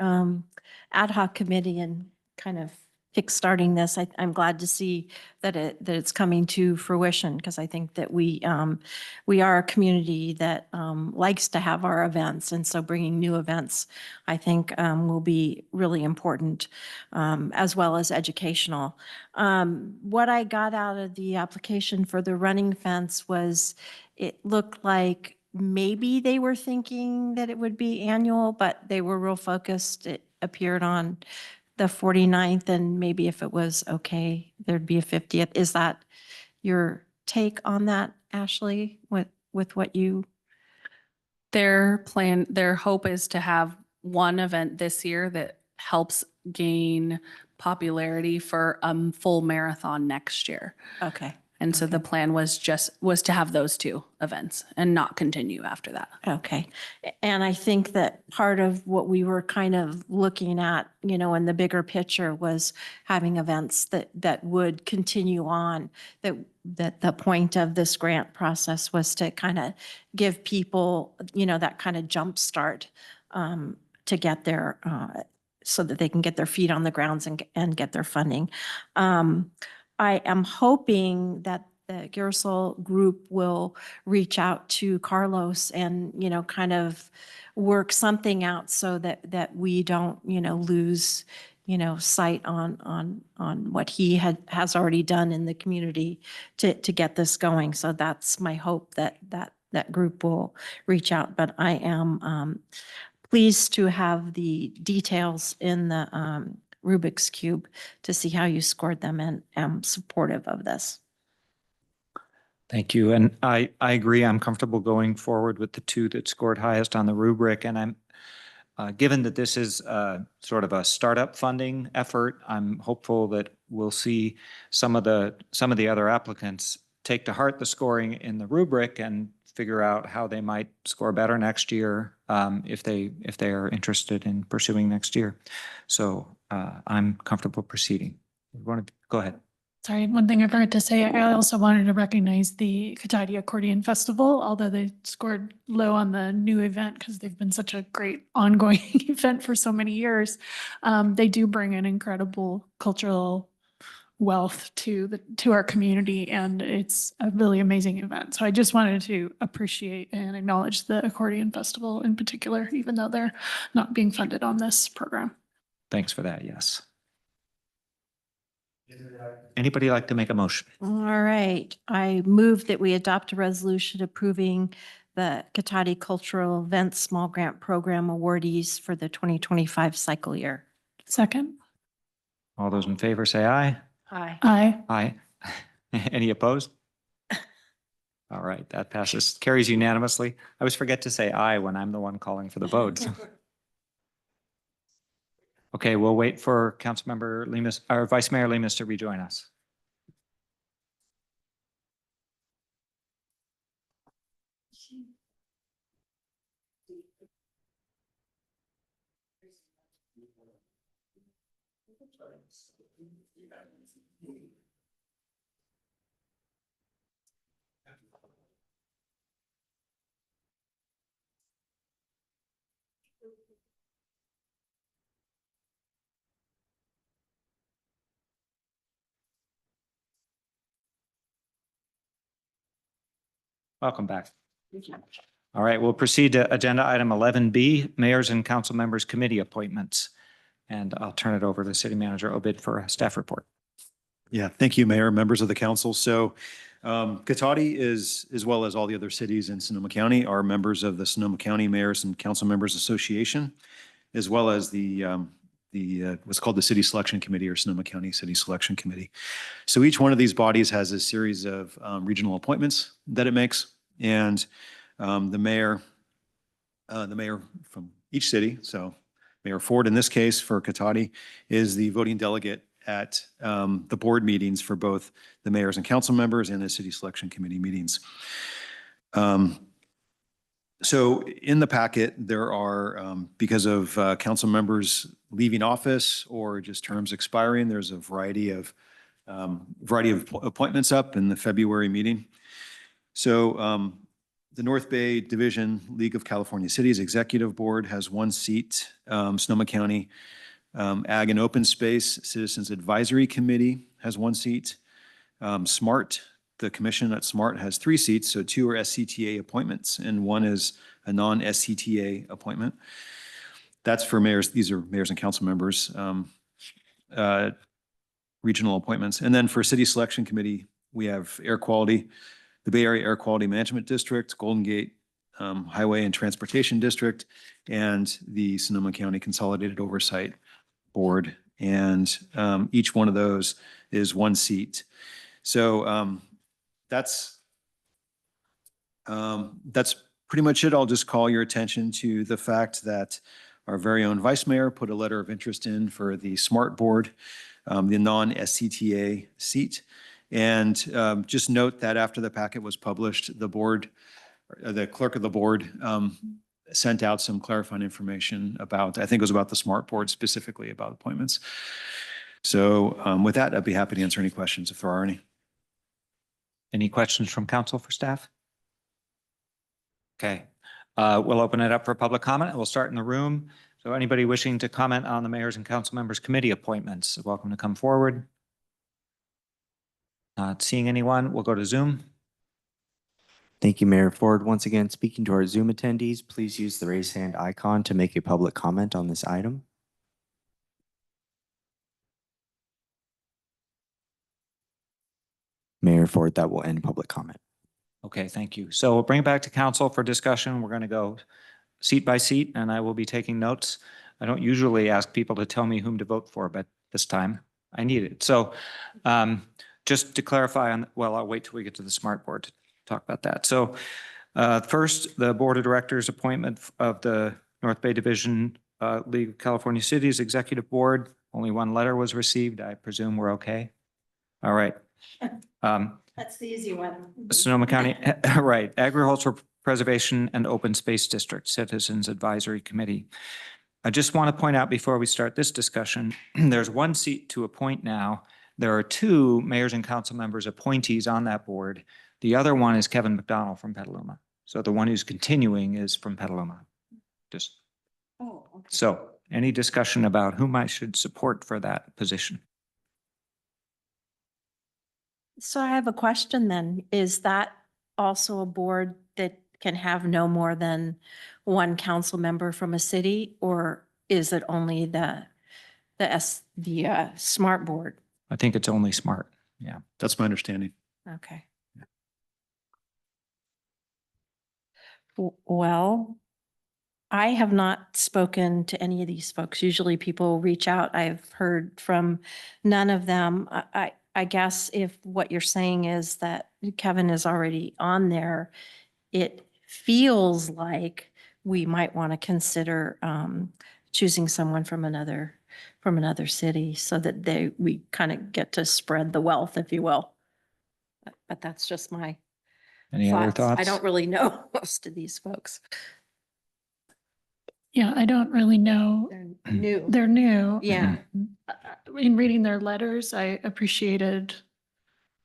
ad hoc committee and kind of kickstarting this, I'm glad to see that it's coming to fruition, because I think that we are a community that likes to have our events, and so bringing new events, I think, will be really important, as well as educational. What I got out of the application for the running fence was, it looked like maybe they were thinking that it would be annual, but they were real focused. It appeared on the 49th, and maybe if it was okay, there'd be a 50th. Is that your take on that, Ashley, with what you? Their hope is to have one event this year that helps gain popularity for a full marathon next year. Okay. And so the plan was to have those two events and not continue after that. Okay. And I think that part of what we were kind of looking at, you know, in the bigger picture was having events that would continue on, that the point of this grant process was to kind of give people, you know, that kind of jump start to get their, so that they can get their feet on the grounds and get their funding. I am hoping that the Girasol group will reach out to Carlos and, you know, kind of work something out so that we don't, you know, lose, you know, sight on what he has already done in the community to get this going. So that's my hope that group will reach out. But I am pleased to have the details in the Rubik's Cube to see how you scored them, and am supportive of this. Thank you. And I agree. I'm comfortable going forward with the two that scored highest on the rubric. And I'm, given that this is sort of a startup funding effort, I'm hopeful that we'll see some of the other applicants take to heart the scoring in the rubric and figure out how they might score better next year if they are interested in pursuing next year. So I'm comfortable proceeding. You want to go ahead? Sorry, one thing I forgot to say, I also wanted to recognize the Cotati Accordion Festival, although they scored low on the new event because they've been such a great ongoing event for so many years. They do bring an incredible cultural wealth to our community, and it's a really amazing event. So I just wanted to appreciate and acknowledge the Accordion Festival in particular, even though they're not being funded on this program. Thanks for that. Yes. Anybody like to make a motion? All right. I move that we adopt a resolution approving the Cotati Cultural Events Small Grant Program awardees for the 2025 cycle year. Second. All those in favor say aye. Aye. Aye. Aye. Any opposed? All right, that passes, carries unanimously. I always forget to say aye when I'm the one calling for the votes. Okay, we'll wait for Councilmember Lemus, or Vice Mayor Lemus to rejoin us. Welcome back. All right, we'll proceed to agenda item 11B, mayors and council members committee appointments. And I'll turn it over to City Manager Obid for a staff report. Yeah, thank you, Mayor, members of the council. So Cotati is, as well as all the other cities in Sonoma County, are members of the Sonoma County Mayors and Council Members Association, as well as the what's called the City Selection Committee, or Sonoma County City Selection Committee. So each one of these bodies has a series of regional appointments that it makes, and the mayor from each city, so Mayor Ford in this case for Cotati, is the voting delegate at the board meetings for both the mayors and council members and the City Selection Committee meetings. So in the packet, there are, because of council members leaving office or just terms expiring, there's a variety of appointments up in the February meeting. So the North Bay Division League of California Cities Executive Board has one seat. Sonoma County Ag and Open Space Citizens Advisory Committee has one seat. SMART, the commission at SMART, has 3 seats, so 2 are SCTA appointments and 1 is a non-SCTA appointment. That's for mayors. These are mayors and council members, regional appointments. And then for City Selection Committee, we have air quality, the Bay Area Air Quality Management District, Golden Gate Highway and Transportation District, and the Sonoma County Consolidated Oversight Board. And each one of those is one seat. So that's pretty much it. I'll just call your attention to the fact that our very own vice mayor put a letter of interest in for the SMART Board, the non-SCTA seat. And just note that after the packet was published, the board, the clerk of the board sent out some clarifying information about, I think it was about the SMART Board, specifically about appointments. So with that, I'd be happy to answer any questions if there are any. Any questions from council for staff? Okay, we'll open it up for public comment. We'll start in the room. So anybody wishing to comment on the mayor's and council members committee appointments, welcome to come forward. Not seeing anyone, we'll go to Zoom. Thank you, Mayor Ford. Once again, speaking to our Zoom attendees, please use the raise hand icon to make a public comment on this item. Mayor Ford, that will end public comment. Okay, thank you. So we'll bring it back to council for discussion. We're going to go seat by seat, and I will be taking notes. I don't usually ask people to tell me whom to vote for, but this time I need it. So just to clarify on, well, I'll wait till we get to the SMART Board to talk about that. So first, the Board of Directors appointment of the North Bay Division League of California Cities Executive Board. Only one letter was received. I presume we're okay. All right. That's the easy one. Sonoma County, right, Agricultural Preservation and Open Space District Citizens Advisory Committee. I just want to point out before we start this discussion, there's one seat to appoint now. There are two mayors and council members appointees on that board. The other one is Kevin McDonald from Petaluma. So the one who's continuing is from Petaluma. Just so any discussion about whom I should support for that position? So I have a question then. Is that also a board that can have no more than one council member from a city, or is it only the SMART Board? I think it's only SMART. Yeah. That's my understanding. Okay. Well, I have not spoken to any of these folks. Usually people reach out. I've heard from none of them. I guess if what you're saying is that Kevin is already on there, it feels like we might want to consider choosing someone from another city so that we kind of get to spread the wealth, if you will. But that's just my Any other thoughts? I don't really know most of these folks. Yeah, I don't really know. They're new. They're new. Yeah. In reading their letters, I appreciated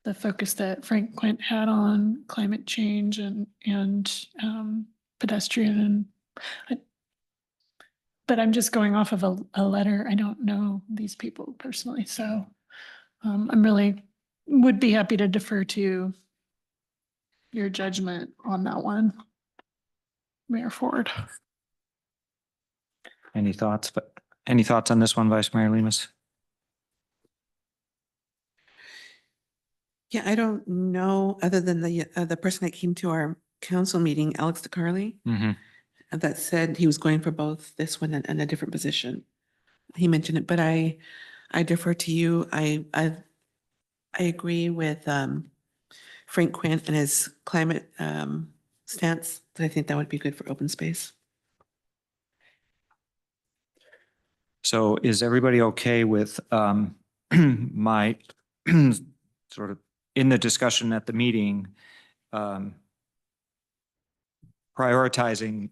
the focus that Frank Quint had on climate change and pedestrian. But I'm just going off of a letter. I don't know these people personally, so I'm really would be happy to defer to your judgment on that one, Mayor Ford. Any thoughts? But any thoughts on this one, Vice Mayor Lemus? Yeah, I don't know, other than the person that came to our council meeting, Alex DeCarly, that said he was going for both this one and a different position. He mentioned it, but I defer to you. I agree with Frank Quint and his climate stance. I think that would be good for open space. So is everybody okay with my sort of in the discussion at the meeting, prioritizing,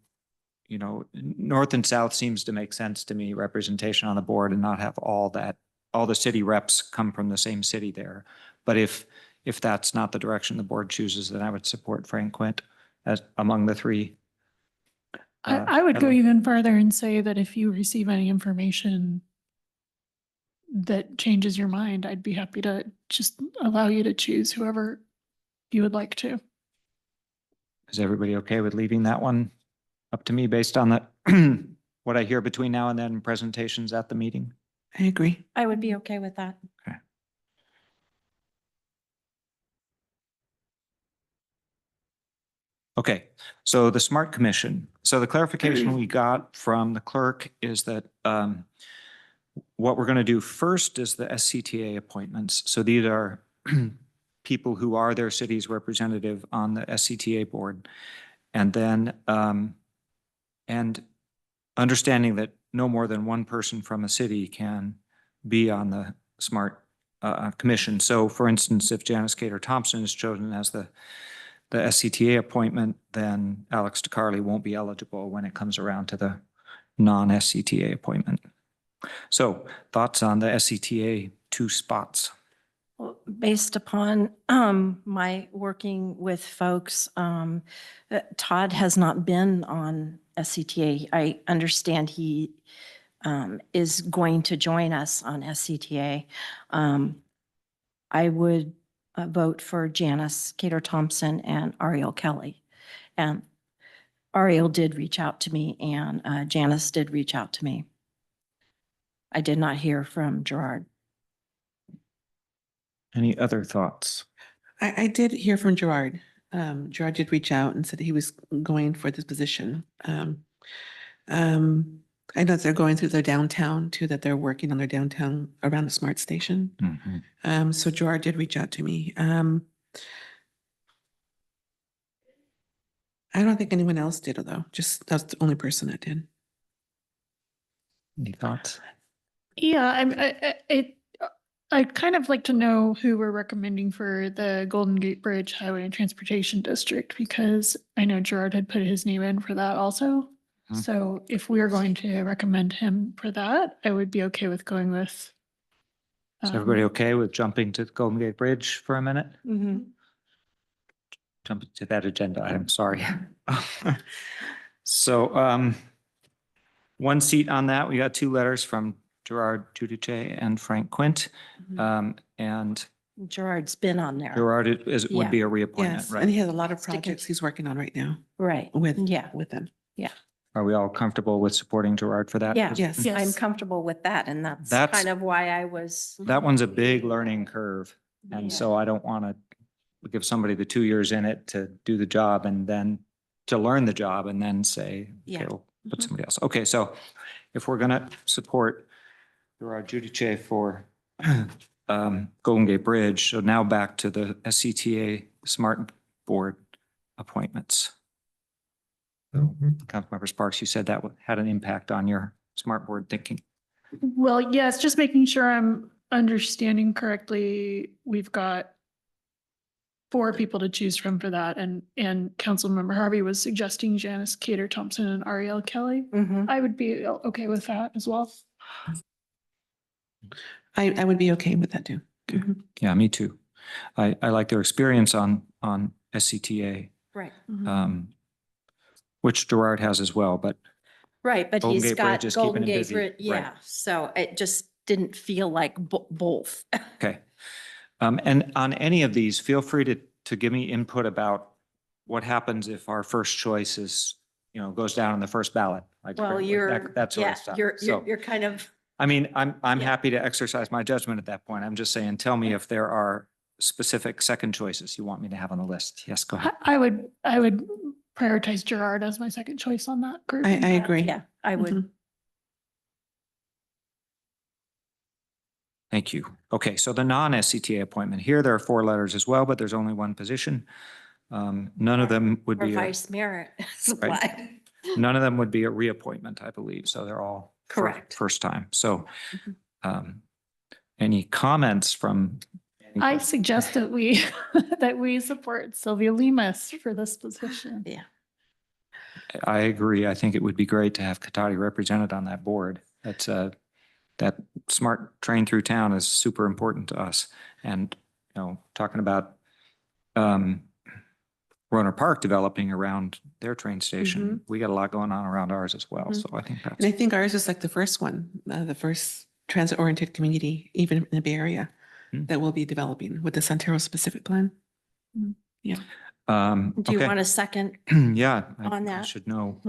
North and South seems to make sense to me, representation on the board, and not have all the city reps come from the same city there. But if that's not the direction the board chooses, then I would support Frank Quint as among the three. I would go even farther and say that if you receive any information that changes your mind, I'd be happy to just allow you to choose whoever you would like to. Is everybody okay with leaving that one up to me based on the what I hear between now and then, presentations at the meeting? I agree. I would be okay with that. Okay. Okay, so the Smart Commission. So the clarification we got from the clerk is that what we're going to do first is the SCTA appointments. So these are people who are their city's representative on the SCTA board. And then, and understanding that no more than one person from a city can be on the Smart Commission. So for instance, if Janice Cater Thompson is chosen as the SCTA appointment, then Alex DeCarli won't be eligible when it comes around to the non-SCTA appointment. So thoughts on the SCTA 2 spots? Well, based upon my working with folks, Todd has not been on SCTA. I understand he is going to join us on SCTA. I would vote for Janice Cater Thompson and Ariel Kelly. And Ariel did reach out to me and Janice did reach out to me. I did not hear from Gerard. Any other thoughts? I did hear from Gerard. Gerard did reach out and said he was going for this position. I know they're going through their downtown too, that they're working on their downtown around the Smart Station. So Gerard did reach out to me. I don't think anyone else did though. Just that's the only person that did. Any thoughts? Yeah, I'd kind of like to know who we're recommending for the Golden Gate Bridge Highway and Transportation District, because I know Gerard had put his name in for that also. So if we are going to recommend him for that, I would be okay with going with. Is everybody okay with jumping to the Golden Gate Bridge for a minute? Jumping to that agenda item, sorry. So one seat on that, we got 2 letters from Gerard Giudice and Frank Quint. And Gerard's been on there. Gerard would be a reappointment, Yes, right? and he has a lot of projects he's working on right now. Right. With them. Yeah. Are we all comfortable with supporting Gerard for that? Yeah. Yes. I'm comfortable with that. And that's That's- kind of why I was. That one's a big learning curve. And so I don't want to give somebody the 2 years in it to do the job and then to learn the job and then say, okay, we'll put somebody else. Okay, so if we're going to support Gerard Giudice for Golden Gate Bridge, so now back to the SCTA Smart Board appointments. Councilmember Sparks, you said that had an impact on your Smart Board thinking. Well, yes, just making sure I'm understanding correctly. We've got 4 people to choose from for that. And Councilmember Harvey was suggesting Janice Cater Thompson and Ariel Kelly. I would be okay with that as well. I would be okay with that too. Yeah, me too. I like their experience on SCTA, Right. which Gerard has as well, but Right, but Golden he's Gate got Bridge is keeping Golden him Gate busy. Bridge, Right. yeah. So it just didn't feel like both. okay. And on any of these, feel free to give me input about what happens if our first choice is, goes down on the first ballot. Like Well, you're, that sort yeah, of stuff. you're So, kind of, I mean, I'm happy to exercise my judgment at that point. I'm just saying, tell me if there are specific second choices you want me to have on the list. Yes, go ahead. I would prioritize Gerard as my second choice on that group. I agree. yeah, I would. Thank you. Okay, so the non-SCTA appointment here, there are 4 letters as well, but there's only 1 position. None of them would Or be, vice mayor supply. none of them would be a reappointment, I believe. So they're all Correct. first time. So any comments from? I suggest that we support Sylvia Lemus for this position. Yeah. I agree. I think it would be great to have Katati represented on that board. That's that smart train through town is super important to us. And, talking about Roner Park developing around their train station, we got a lot going on around ours as well. So I think that's. And I think ours is like the first one, the first transit-oriented community, even in the Bay Area, that will be developing with the Santero specific plan. Yeah. Do you okay. want a second? Yeah. on I that? should know.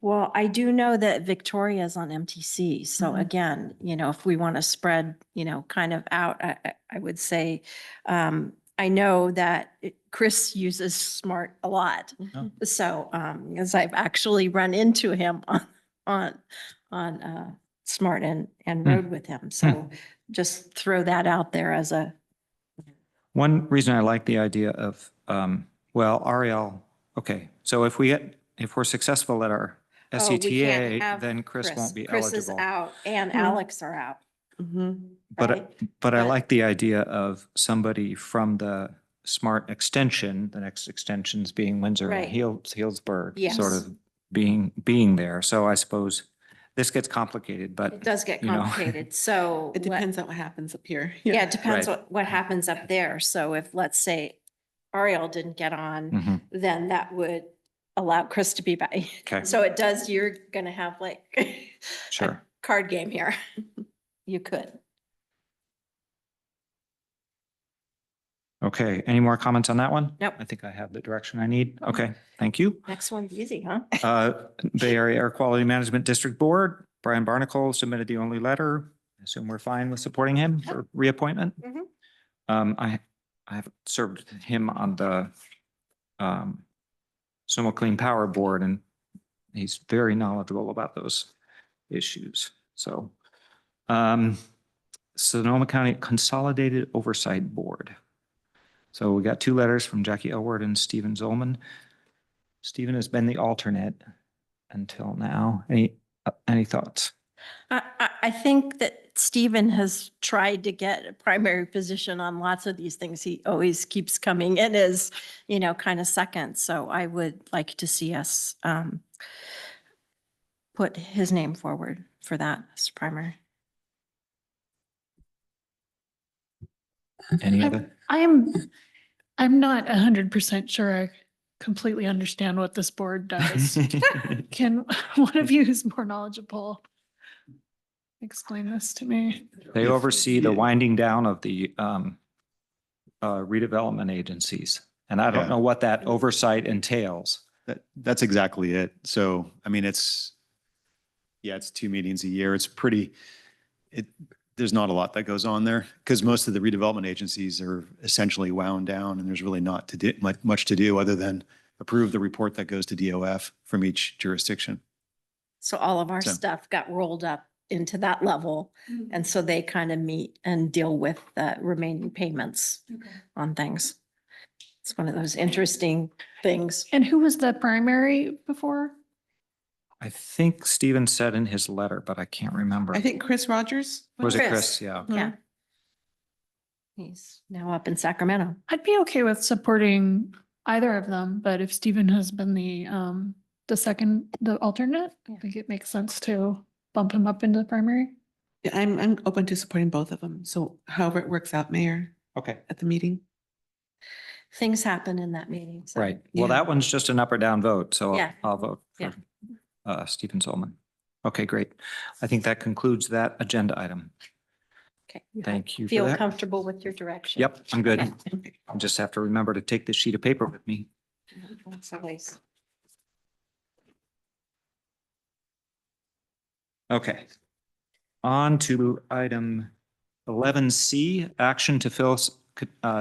Well, I do know that Victoria's on MTC. So again, if we want to spread, kind of out, I would say I know that Chris uses SMART a lot. Oh. So, as I've actually run into him on SMART and rode with him. So just throw that out there as a, One reason I like the idea of, well, Ariel, okay, so if we're successful at our oh, we can't SCTA, have then Chris won't be Chris is eligible. out and Hmm. Alex are out. But, right? but I But- like the idea of somebody from the SMART extension, the next extensions being Windsor and Right. Healdsburg, Yes. sort of being there. So I suppose this gets complicated, but It does get you know. complicated. So. It what- depends on what happens up here. Yeah, it depends Right. what happens up there. So if, let's say, Ariel didn't get on, Mhm. then that would allow Chris to be back. Okay. So it does, you're gonna have like a Sure. card game here. You could. Okay, any more comments on that one? Nope. I think I have the direction I need. Okay, thank you. Next one's easy, huh? Bay Area Air Quality Management District Board, Brian Barnacle submitted the only letter. I assume we're fine with supporting him for reappointment. Mhm. I have served him on the Sonoma Clean Power Board, and he's very knowledgeable about those issues. So Sonoma County Consolidated Oversight Board. So we got 2 letters from Jackie Elward and Stephen Zolman. Stephen has been the alternate until now. Any thoughts? I think that Stephen has tried to get a primary position on lots of these things. He always keeps coming in as, kind of second. So I would like to see us put his name forward for that as primary. Any other? I'm not 100% sure I completely understand what this board does. Can one of you who's more knowledgeable explain this to me? They oversee the winding down of the redevelopment agencies. And I don't Yeah. know what that oversight entails. That's exactly it. So, I mean, it's 2 meetings a year. It's there's not a lot that goes on there because most of the redevelopment agencies are essentially wound down and there's really not much to do other than approve the report that goes to DOF from each jurisdiction. So all of our So- stuff got rolled up into that level. And so they kind of meet and deal with the remaining payments on things. It's one of those interesting things. And who was the primary before? I think Stephen said in his letter, but I can't remember. I think Chris Rogers. Was it Chris. Chris? Yeah. Yeah. He's now up in Sacramento. I'd be okay with supporting either of them, but if Stephen has been the alternate, I think it makes sense to bump him up into the primary. Yeah, I'm open to supporting both of them. So however it works out, Mayor, Okay. at the meeting. Things happen in that meeting. so- Right. Well, Yeah. that one's just an up or down vote, so Yeah. I'll vote Yeah. for Stephen Zolman. Okay, great. I think that concludes that agenda item. Okay. Thank you for Feel that. comfortable with your direction? Yep, I'm good. Okay. I just have to remember to take this sheet of paper with me. That's always- Okay. On to item 11C, action to fill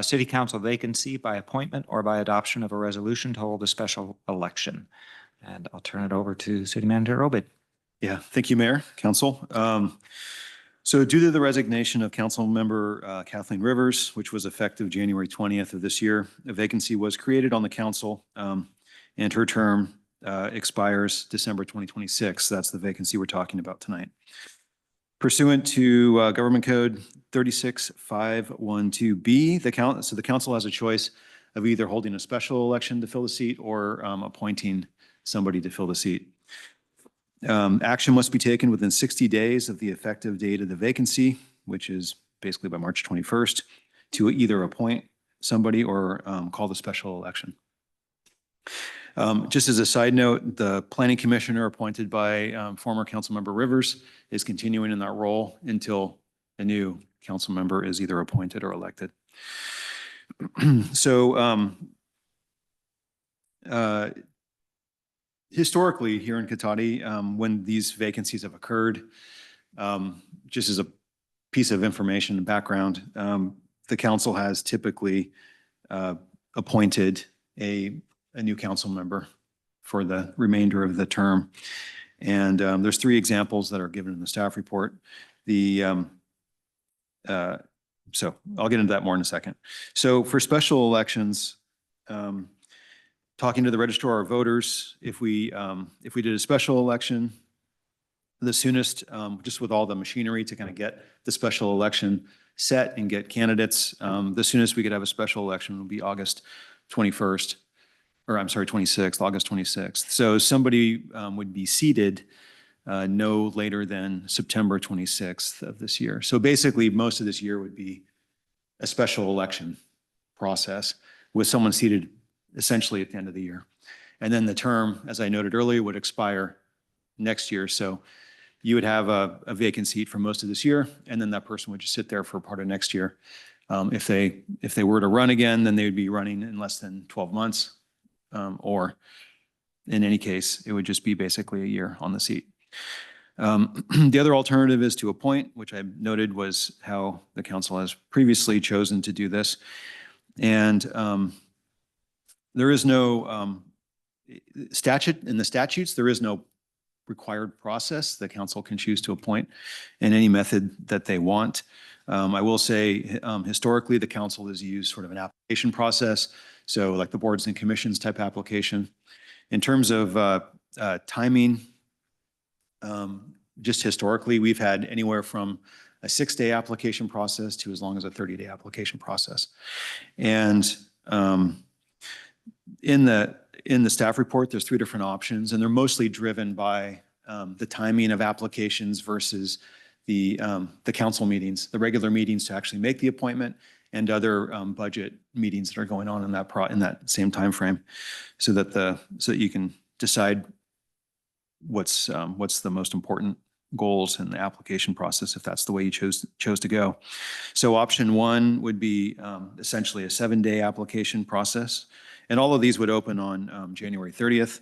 city council vacancy by appointment or by adoption of a resolution to hold a special election. And I'll turn it over to City Manager Obid. Yeah, thank you, Mayor, Council. So due to the resignation of Council Member Kathleen Rivers, which was effective January 20th of this year, a vacancy was created on the council, and her term expires December 2026. That's the vacancy we're talking about tonight. Pursuant to Government Code 36512B, the council has a choice of either holding a special election to fill the seat or appointing somebody to fill the seat. Action must be taken within 60 days of the effective date of the vacancy, which is basically by March 21st, to either appoint somebody or call the special election. Just as a side note, the planning commissioner appointed by former Councilmember Rivers is continuing in that role until a new council member is either appointed or elected. So historically here in Cotati, when these vacancies have occurred, just as a piece of information and background, the council has typically appointed a new council member for the remainder of the term. And there's 3 examples that are given in the staff report. So I'll get into that more in a second. So for special elections, talking to the registrar of voters, if we did a special election, the soonest, just with all the machinery to kind of get the special election set and get candidates, the soonest we could have a special election would be August 21st, or I'm sorry, 26th, August 26th. So somebody would be seated no later than September 26th of this year. So basically, most of this year would be a special election process with someone seated essentially at the end of the year. And then the term, as I noted earlier, would expire next year. So you would have a vacant seat for most of this year, and then that person would just sit there for part of next year. If they were to run again, then they would be running in less than 12 months, or in any case, it would just be basically a year on the seat. The other alternative is to appoint, which I noted was how the council has previously chosen to do this. And there is no statute in the statutes, there is no required process. The council can choose to appoint in any method that they want. I will say historically, the council has used sort of an application process. So like the boards and commissions type application. In terms of timing, just historically, we've had anywhere from a 6-day application process to as long as a 30-day application process. And in the staff report, there's 3 different options, and they're mostly driven by the timing of applications versus the council meetings, the regular meetings to actually make the appointment, and other budget meetings that are going on in that same time frame, so that you can decide what's the most important goals in the application process, if that's the way you chose to go. So option 1 would be essentially a 7-day application process. And all of these would open on January 30th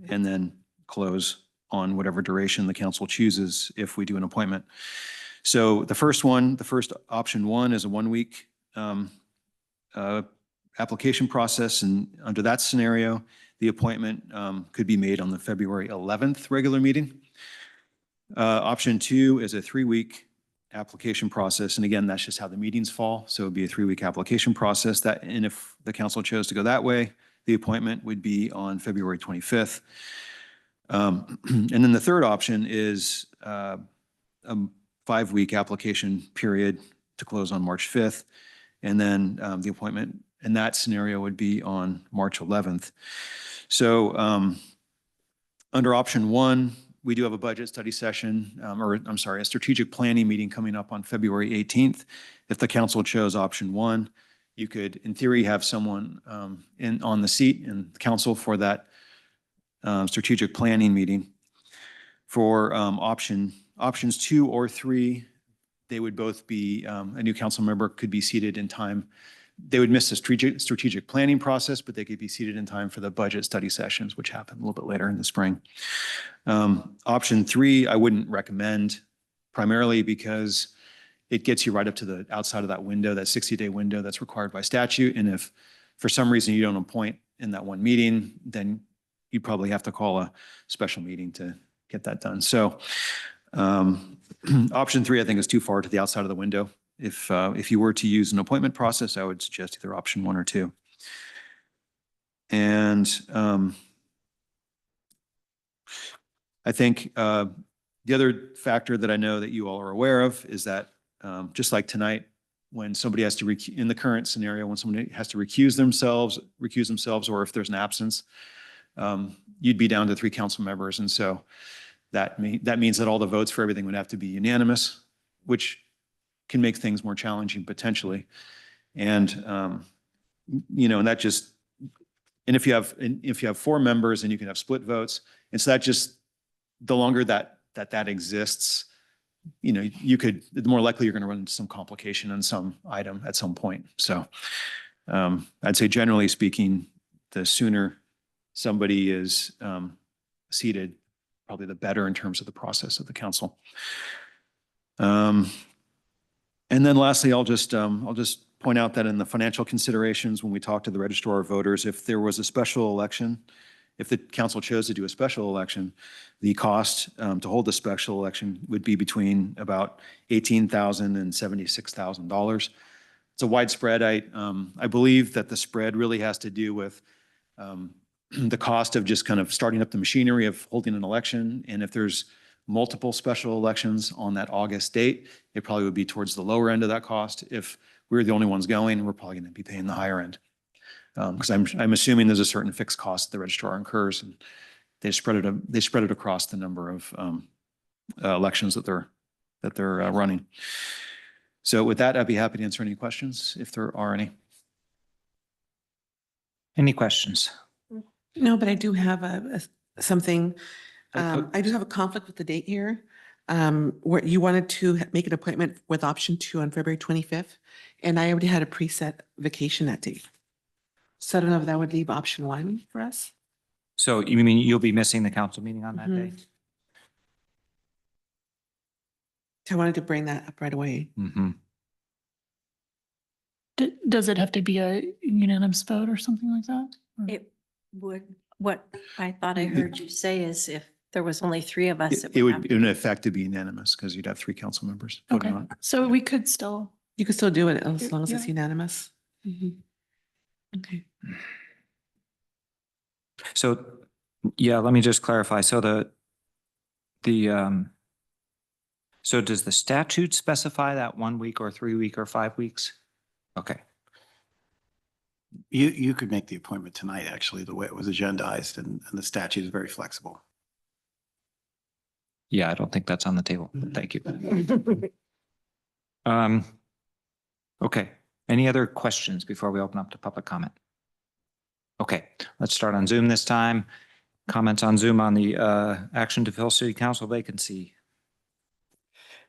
and then close on whatever duration the council chooses if we do an appointment. So the first option 1 is a 1-week application process. And under that scenario, the appointment could be made on the February 11th regular meeting. Option 2 is a 3-week application process. And again, that's just how the meetings fall. So it'd be a 3-week application process. And if the council chose to go that way, the appointment would be on February 25th. And then the third option is a 5-week application period to close on March 5th. And then the appointment in that scenario would be on March 11th. So under option 1, we do have a budget study session, a strategic planning meeting coming up on February 18th. If the council chose option 1, you could, in theory, have someone on the seat in council for that strategic planning meeting. For options 2 or 3, they would both be, a new council member could be seated in time. They would miss the strategic planning process, but they could be seated in time for the budget study sessions, which happen a little bit later in the spring. Option 3, I wouldn't recommend, primarily because it gets you right up to the outside of that window, that 60-day window that's required by statute. And if for some reason you don't appoint in that one meeting, then you probably have to call a special meeting to get that done. So option 3, I think, is too far to the outside of the window. If you were to use an appointment process, I would suggest either option 1 or 2. And I think the other factor that I know that you all are aware of is that just like tonight, when somebody has to, in the current scenario, when somebody has to recuse themselves, or if there's an absence, you'd be down to 3 council members. And so that means that all the votes for everything would have to be unanimous, which can make things more challenging potentially. And, and that just, and if you have 4 members, and you can have split votes. And so that just, the longer that exists, the more likely you're going to run into some complication on some item at some point. So I'd say generally speaking, the sooner somebody is seated, probably the better in terms of the process of the council. And then lastly, I'll just point out that in the financial considerations, when we talked to the registrar of voters, if there was a special election, if the council chose to do a special election, the cost to hold the special election would be between about $18,000 and $76,000. It's a widespread. I believe that the spread really has to do with the cost of just kind of starting up the machinery of holding an election. And if there's multiple special elections on that August date, it probably would be towards the lower end of that cost. If we're the only ones going, we're probably going to be paying the higher end. Because I'm assuming there's a certain fixed cost the registrar incurs, and they spread it across the number of elections that they're running. So with that, I'd be happy to answer any questions if there are any. Any questions? No, but I do have something. I do have a conflict with the date here. Where you wanted to make an appointment with option 2 on February 25th, and I already had a preset vacation that day. So I don't know if that would leave option 1 for us. So you mean you'll be missing the council meeting on that day? So I wanted to bring that up right away. Does it have to be a unanimous vote or something like that? Or- It would, what I thought I heard you say is if there was only 3 of us, It would in effect to be unanimous because you'd have 3 council members voting Okay, on it. so we could still, You can still do it as long as it's Yeah. unanimous. Okay. So, yeah, let me just clarify. So so does the statute specify that 1 week or 3 week or 5 weeks? Okay. You could make the appointment tonight, actually, the way it was agendized, and the statute is very flexible. Yeah, I don't think that's on the table, but thank you. Okay, any other questions before we open up to public comment? Okay, let's start on Zoom this time. Comments on Zoom on the action to fill city council vacancy.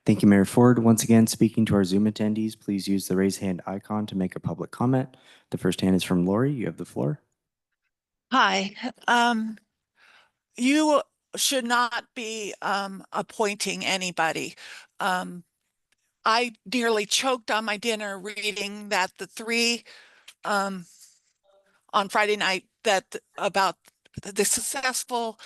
Thank you, Mayor Ford. Once again, speaking to our Zoom attendees, please use the raise hand icon to make a public comment. The first hand is from Lori. You have the floor. Hi, you should not be appointing anybody. I nearly choked on my dinner reading that the 3 on Friday night about the successful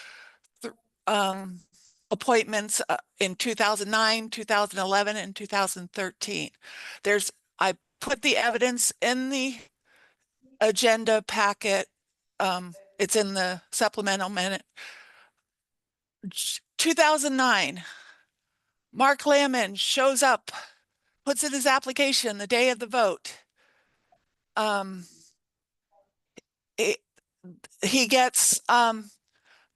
appointments in 2009, 2011, and 2013. I put the evidence in the agenda packet. It's in the supplemental minute. 2009, Mark Lamon shows up, puts in his application the day of the vote. He gets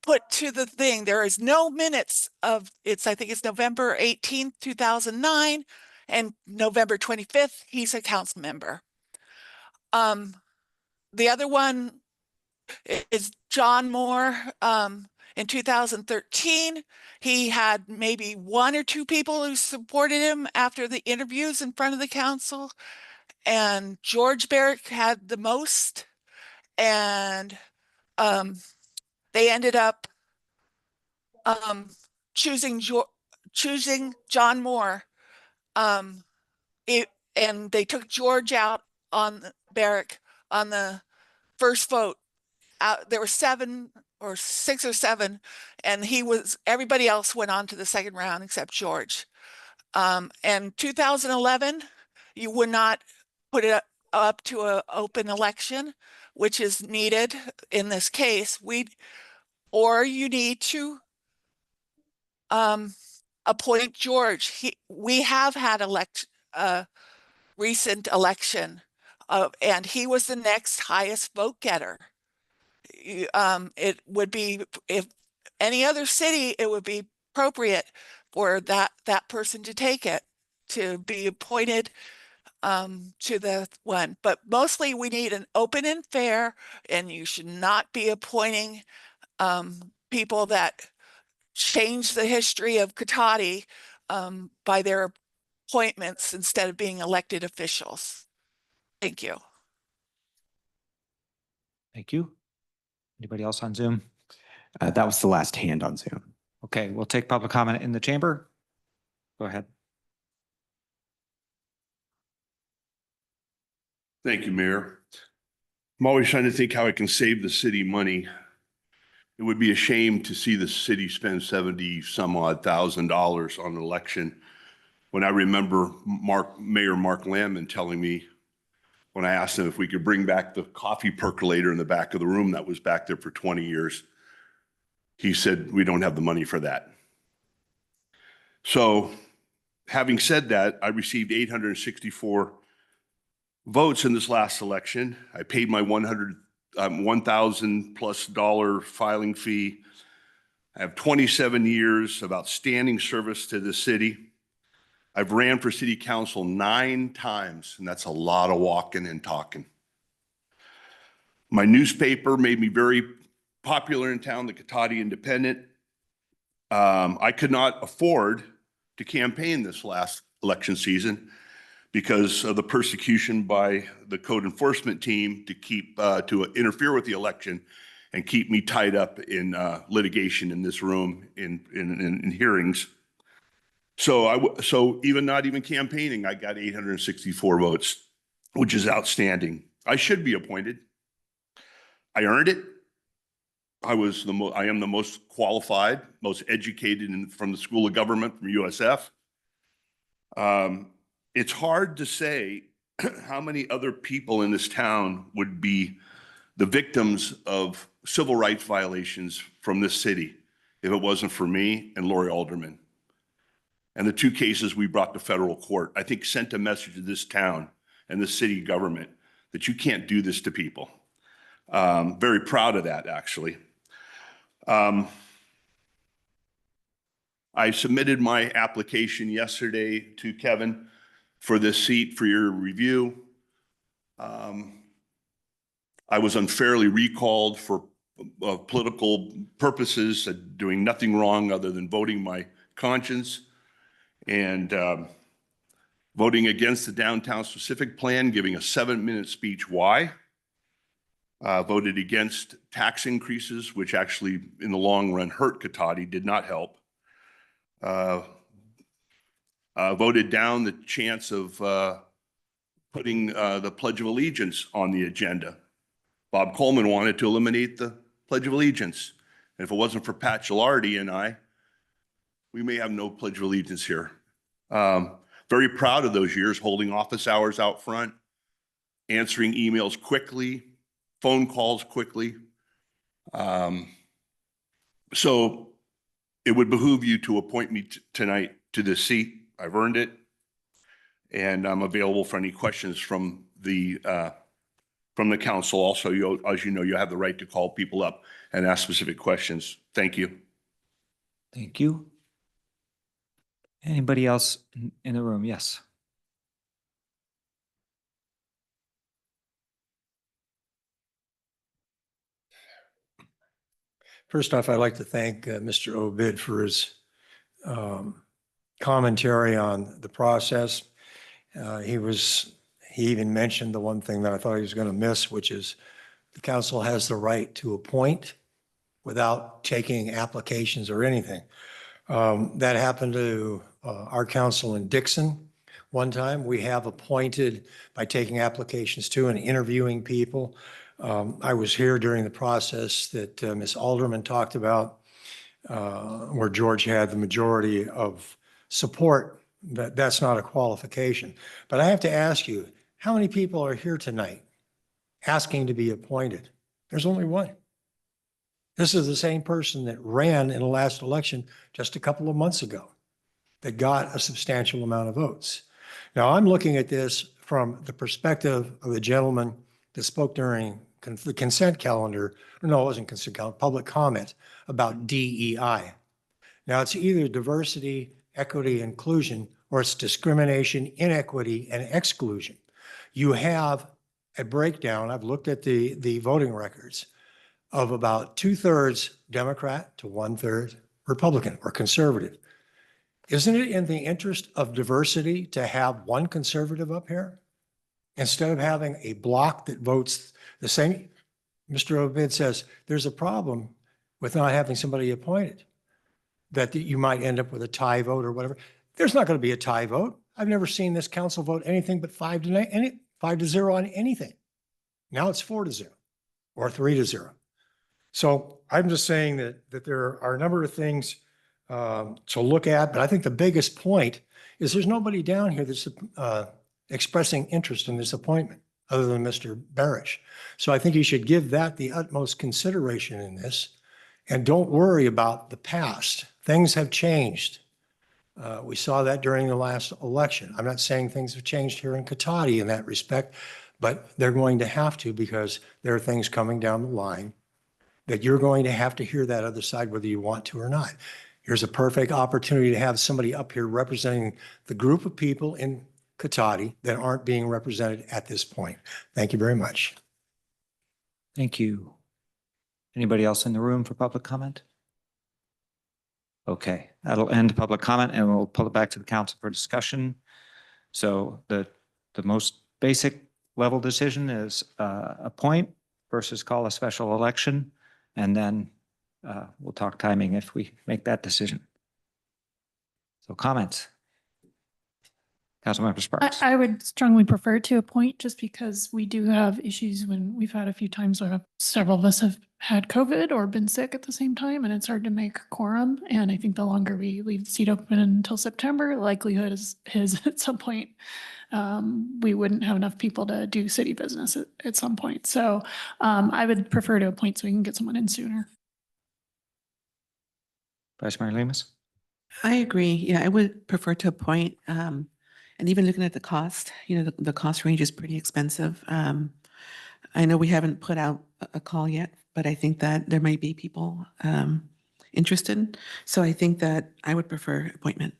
put to the thing. There is no minutes of I think it's November 18th, 2009, and November 25th, he's a council member. The other one is John Moore. In 2013, he had maybe 1 or 2 people who supported him after the interviews in front of the council. And George Barrick had the most. And they ended up choosing John Moore. And they took George out on Barrick on the first vote. There were 6 or 7, and everybody else went on to the second round except George. And 2011, you would not put it up to an open election, which is needed in this case. Or you need to appoint George. We have had recent election, and he was the next highest vote getter. It would be, if any other city, it would be appropriate for that person to take it, to be appointed to the one. But mostly we need an open and fair, and you should not be appointing people that change the history of Cotati by their appointments instead of being elected officials. Thank you. Thank you. Anybody else on Zoom? That was the last hand on Zoom. Okay, we'll take public comment in the chamber. Go ahead. Thank you, Mayor. I'm always trying to think how I can save the city money. It would be a shame to see the city spend 70 some odd $1,000 on an election. When I remember Mayor Mark Lamman telling me, when I asked him if we could bring back the coffee percolator in the back of the room that was back there for 20 years, he said, we don't have the money for that. So having said that, I received 864 votes in this last election. I paid my $1,000+ filing fee. I have 27 years of outstanding service to the city. I've ran for city council 9 times, and that's a lot of walking and talking. My newspaper made me very popular in town, the Cotati Independent. I could not afford to campaign this last election season because of the persecution by the code enforcement team to interfere with the election and keep me tied up in litigation in this room in hearings. So even not even campaigning, I got 864 votes, which is outstanding. I should be appointed. I earned it. I am the most qualified, most educated from the School of Government from USF. It's hard to say how many other people in this town would be the victims of civil rights violations from this city if it wasn't for me and Lori Alderman. And the 2 cases we brought to federal court, I think sent a message to this town and the city government that you can't do this to people. Very proud of that, actually. I submitted my application yesterday to Kevin for this seat for your review. I was unfairly recalled for political purposes, doing nothing wrong other than voting my conscience and voting against the downtown specific plan, giving a 7-minute speech why. Voted against tax increases, which actually in the long run hurt Cotati, did not help. Voted down the chance of putting the Pledge of Allegiance on the agenda. Bob Coleman wanted to eliminate the Pledge of Allegiance. And if it wasn't for Pat Gilardi and I, we may have no Pledge of Allegiance here. Very proud of those years, holding office hours out front, answering emails quickly, phone calls quickly. So it would behoove you to appoint me tonight to this seat. I've earned it. And I'm available for any questions from the council. Also, as you know, you have the right to call people up and ask specific questions. Thank you. Thank you. Anybody else in the room? Yes. First off, I'd like to thank Mr. Obid for his commentary on the process. He even mentioned the one thing that I thought he was going to miss, which is the council has the right to appoint without taking applications or anything. That happened to our council in Dixon one time. We have appointed by taking applications to and interviewing people. I was here during the process that Ms. Alderman talked about, where George had the majority of support. That's not a qualification. But I have to ask you, how many people are here tonight asking to be appointed? There's only one. This is the same person that ran in the last election just a couple of months ago that got a substantial amount of votes. Now, I'm looking at this from the perspective of the gentleman that spoke during the consent calendar. No, it wasn't consent calendar, public comment about DEI. Now, it's either diversity, equity, inclusion, or it's discrimination, inequity, and exclusion. You have a breakdown. I've looked at the voting records of about 2/3 Democrat to 1/3 Republican or conservative. Isn't it in the interest of diversity to have one conservative up here instead of having a block that votes the same? Mr. Obid says there's a problem with not having somebody appointed, that you might end up with a tie vote or whatever. There's not going to be a tie vote. I've never seen this council vote anything but 5 to 9, 5-0 on anything. Now it's 4-0 or 3-0. So I'm just saying that there are a number of things to look at, but I think the biggest point is there's nobody down here that's expressing interest in this appointment other than Mr. Barish. So I think you should give that the utmost consideration in this, and don't worry about the past. Things have changed. We saw that during the last election. I'm not saying things have changed here in Cotati in that respect, but they're going to have to, because there are things coming down the line that you're going to have to hear that other side, whether you want to or not. Here's a perfect opportunity to have somebody up here representing the group of people in Cotati that aren't being represented at this point. Thank you very much. Thank you. Anybody else in the room for public comment? Okay, that'll end public comment, and we'll pull it back to the council for discussion. So the most basic level decision is appoint versus call a special election. And then we'll talk timing if we make that decision. So comments? Councilmember Sparks. I would strongly prefer to appoint, just because we do have issues when we've had a few times where several of us have had COVID or been sick at the same time, and it's hard to make quorum. And I think the longer we leave the seat open until September, the likelihood is at some point we wouldn't have enough people to do city business at some point. So I would prefer to appoint so we can get someone in sooner. Vice Mayor Lemus. I agree. Yeah, I would prefer to appoint, and even looking at the cost, the cost range is pretty expensive. I know we haven't put out a call yet, but I think that there might be people interested. So I think that I would prefer appointment.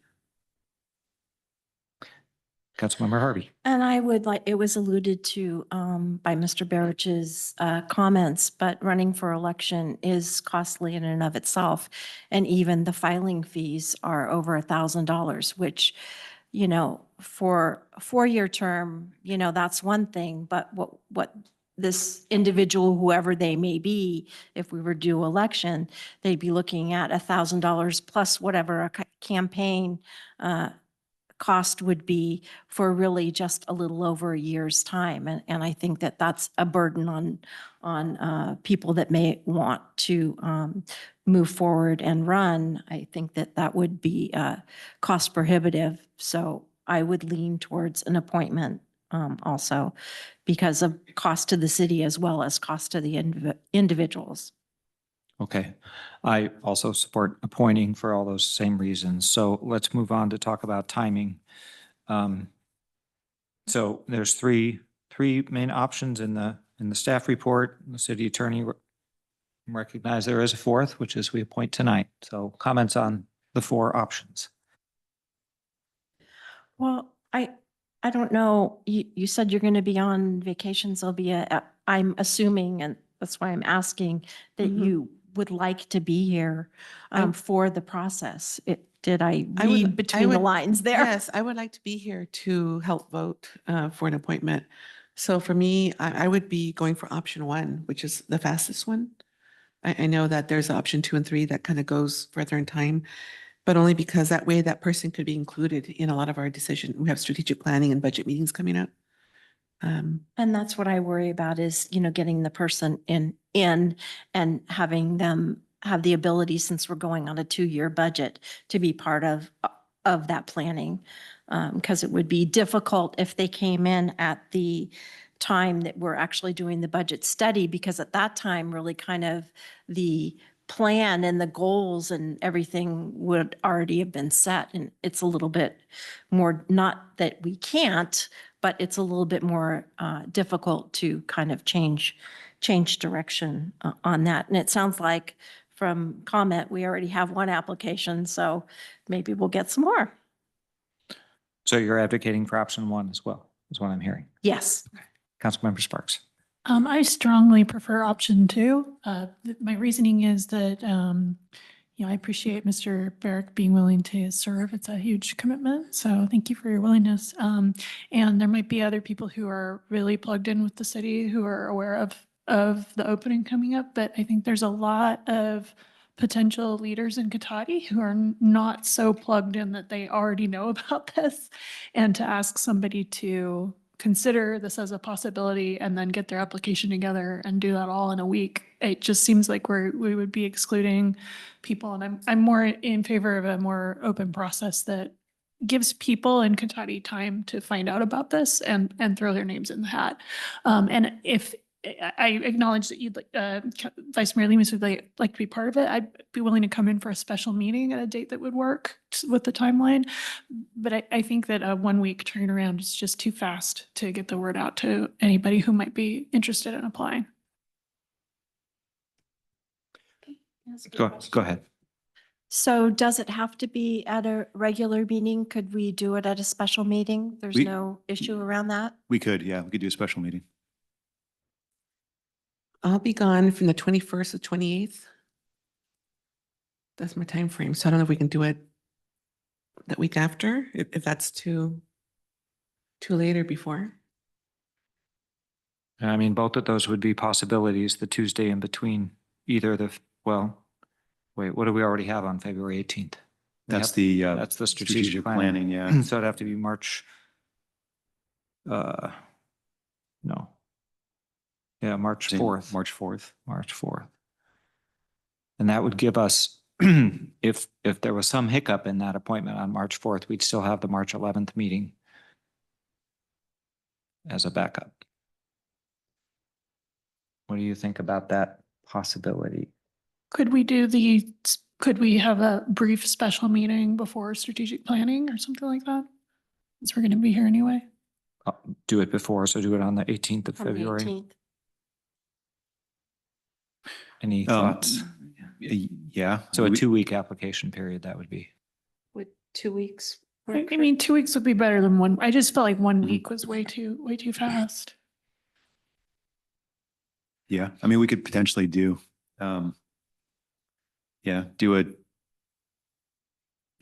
Councilmember Harvey. And I would like, it was alluded to by Mr. Barich's comments, but running for election is costly in and of itself. And even the filing fees are over $1,000, which, for a 4-year term, that's one thing, but what this individual, whoever they may be, if we were to do election, they'd be looking at $1,000 plus whatever a campaign cost would be for really just a little over a year's time. And I think that that's a burden on people that may want to move forward and run. I think that that would be cost prohibitive. So I would lean towards an appointment also, because of cost to the city as well as cost to the individuals. Okay. I also support appointing for all those same reasons. So let's move on to talk about timing. So there's three main options in the staff report. The city attorney recognized there is a fourth, which is we appoint tonight. So comments on the 4 options. Well, I don't know. You said you're going to be on vacation, Sylvia. I'm assuming, and that's why I'm asking, that you would like to be here for the process. Did I read between the lines there? Yes, I would like to be here to help vote for an appointment. So for me, I would be going for option 1, which is the fastest one. I know that there's option 2 and 3 that kind of goes further in time, but only because that way that person could be included in a lot of our decision. We have strategic planning and budget meetings coming up. And that's what I worry about is, getting the person in and having them have the ability, since we're going on a 2-year budget, to be part of that planning. Because it would be difficult if they came in at the time that we're actually doing the budget study, because at that time, really kind of the plan and the goals and everything would already have been set. And it's a little bit more, not that we can't, but it's a little bit more difficult to kind of change direction on that. And it sounds like from comment, we already have 1 application, so maybe we'll get some more. So you're advocating for option 1 as well, is what I'm hearing. Yes. Councilmember Sparks. I strongly prefer option 2. My reasoning is that, I appreciate Mr. Barrick being willing to serve. It's a huge commitment. So thank you for your willingness. And there might be other people who are really plugged in with the city who are aware of the opening coming up. But I think there's a lot of potential leaders in Cotati who are not so plugged in that they already know about this. And to ask somebody to consider this as a possibility and then get their application together and do that all in a week. It just seems like we would be excluding people, and I'm more in favor of a more open process that gives people in Cotati time to find out about this and throw their names in the hat. And if I acknowledge that Vice Mayor Lemus would like to be part of it, I'd be willing to come in for a special meeting at a date that would work with the timeline. But I think that a 1 week turnaround is just too fast to get the word out to anybody who might be interested in applying. Go ahead. So does it have to be at a regular meeting? Could we do it at a special meeting? There's We- no issue around that? We could, yeah, we could do a special meeting. I'll be gone from the 21st to 28th. That's my time frame. So I don't know if we can do it that week after, if that's too late or before. I mean, both of those would be possibilities, the Tuesday in between either wait, what do we already have on February 18th? That's That's the strategic planning. yeah. So it'd have to be March. No. Yeah, March 4th. March 4th. March 4th. And that would give us, if there was some hiccup in that appointment on March 4th, we'd still have the March 11th meeting as a backup. What do you think about that possibility? Could we have a brief special meeting before strategic planning or something like that? Since we're going to be here anyway. Do it before, so do it on the 18th of On the February. 18th? Any thoughts? Yeah. So a 2-week application period, that would be. Would 2 weeks? I mean, 2 weeks would be better than one. I just felt like 1 week was way too fast. Yeah, I mean, we could potentially do, do it.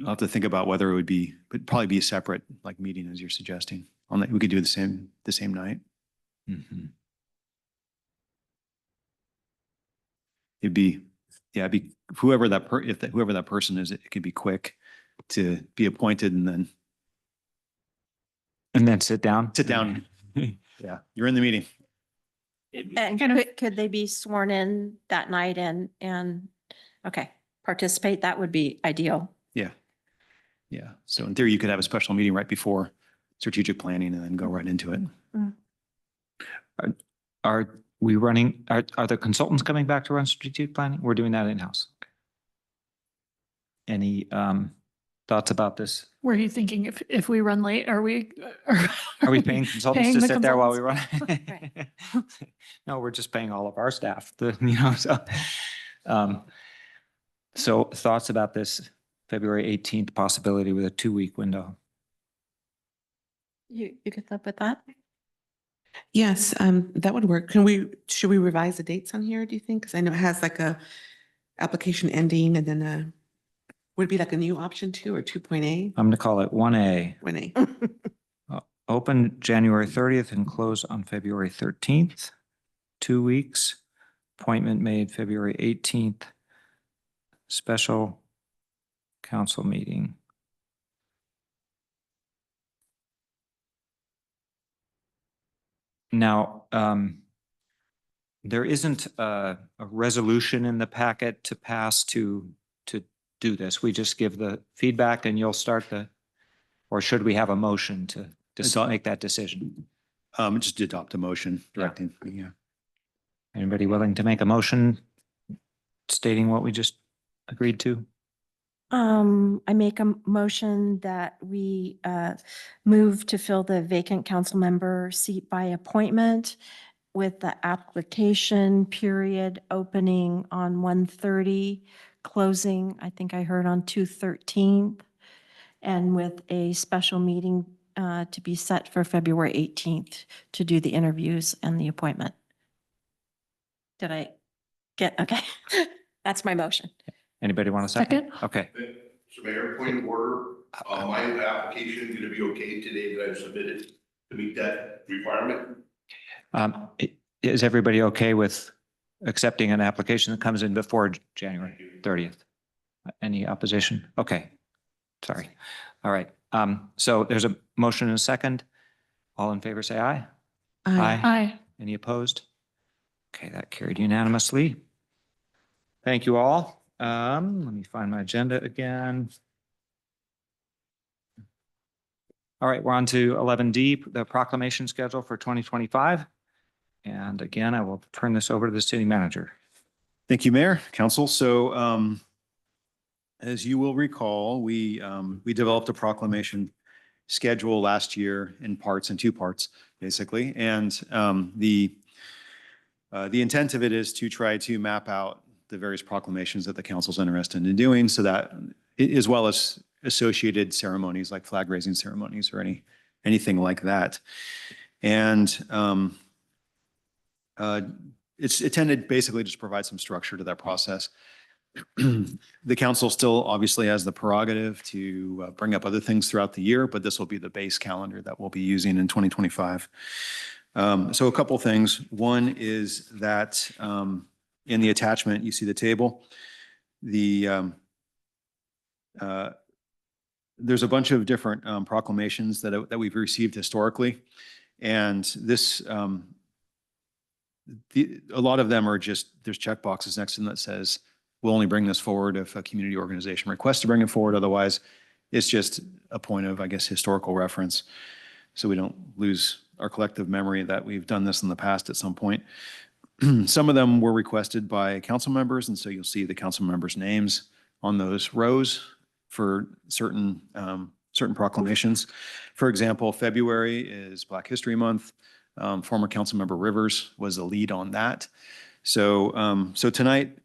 I'll have to think about whether it would be, but probably be a separate like meeting as you're suggesting. We could do the same night. Mm-hmm. It'd be whoever that person is, it could be quick to be appointed and then sit down. Yeah, you're in the meeting. And could they be sworn in that night and, okay, participate? That would be ideal. Yeah. Yeah. So in theory, you could have a special meeting right before strategic planning and then go right into it. Are we running, are the consultants coming back to run strategic planning? We're doing that in-house. Any thoughts about this? Were you thinking if we run late, are we paying consultants paying to the sit there while we consultants? run? No, we're just paying all of our staff, so thoughts about this February 18th possibility with a 2-week window? You could live with that? Yes, that would work. Should we revise the dates on here, do you think? Because I know it has like a application ending and then would it be like a new option 2 or 2.8? I'm going to call it 1A. 1A. Open January 30th and close on February 13th, 2 weeks. Appointment made February 18th. Special council meeting. Now, there isn't a resolution in the packet to pass to do this. We just give the feedback and you'll start or should we have a motion to make that decision? Just adopt a motion directing. Yeah. Anybody willing to make a motion stating what we just agreed to? I make a motion that we move to fill the vacant council member seat by appointment with the application period opening on 1/30, closing, I think I heard on 2/13, and with a special meeting to be set for February 18th to do the interviews and the appointment. Did I get, okay. That's my motion. Anybody want a second? Okay. So Mayor, point of order, my application going to be okay today that I've submitted to meet that requirement? Is everybody okay with accepting an application that comes in before January 30th? Any opposition? Okay. Sorry. All right. So there's a motion and a second. All in favor, say aye. Aye. Any opposed? Okay, that carried unanimously. Thank you all. Let me find my agenda again. All right, we're on to 11D, the proclamation schedule for 2025. And again, I will turn this over to the city manager. Thank you, Mayor, Council. So as you will recall, we developed a proclamation schedule last year in two parts, basically. And the intent of it is to try to map out the various proclamations that the council's interested in doing, so that, as well as associated ceremonies like flag raising ceremonies or anything like that. And it's intended basically just to provide some structure to that process. The council still obviously has the prerogative to bring up other things throughout the year, but this will be the base calendar that we'll be using in 2025. So a couple things. One is that in the attachment, you see the table. There's a bunch of different proclamations that we've received historically. And this, a lot of them are just, there's check boxes next to them that says, we'll only bring this forward if a community organization requests to bring it forward. Otherwise, it's just a point of, I guess, historical reference. So we don't lose our collective memory that we've done this in the past at some point. Some of them were requested by council members, and so you'll see the council members' names on those rows for certain proclamations. For example, February is Black History Month. Former council member Rivers was the lead on that. So tonight,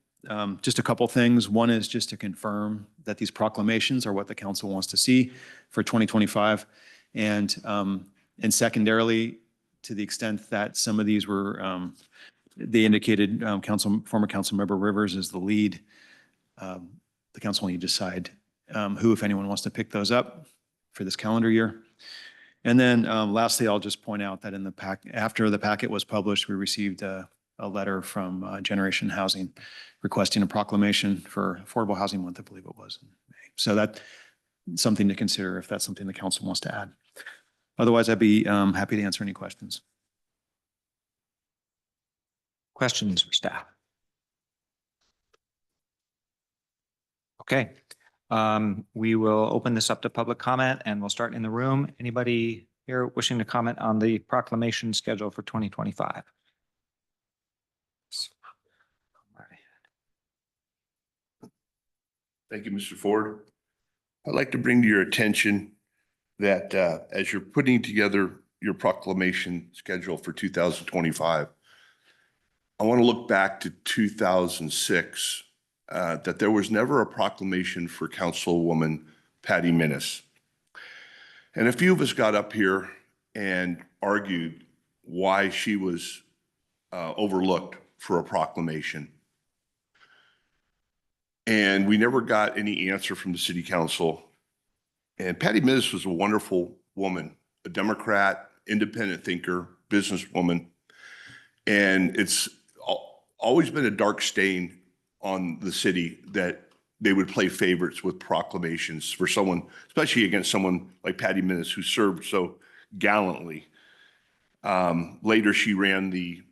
just a couple things. One is just to confirm that these proclamations are what the council wants to see for 2025. And secondarily, to the extent that some of these were, they indicated former council member Rivers is the lead, the council will need to decide who, if anyone, wants to pick those up for this calendar year. And then lastly, I'll just point out that in the after the packet was published, we received a letter from Generation Housing requesting a proclamation for Affordable Housing Month, I believe it was in May. So that's something to consider if that's something the council wants to add. Otherwise, I'd be happy to answer any questions. Questions for staff? Okay. We will open this up to public comment and we'll start in the room. Anybody here wishing to comment on the proclamation schedule for 2025? Thank you, Mr. Ford. I'd like to bring to your attention that as you're putting together your proclamation schedule for 2025, I want to look back to 2006, that there was never a proclamation for Councilwoman Patty Minnis. And a few of us got up here and argued why she was overlooked for a proclamation. And we never got any answer from the city council. And Patty Minnis was a wonderful woman, a Democrat, independent thinker, businesswoman. And it's always been a dark stain on the city that they would play favorites with proclamations for someone, especially against someone like Patty Minnis, who served so gallantly. Later, she ran the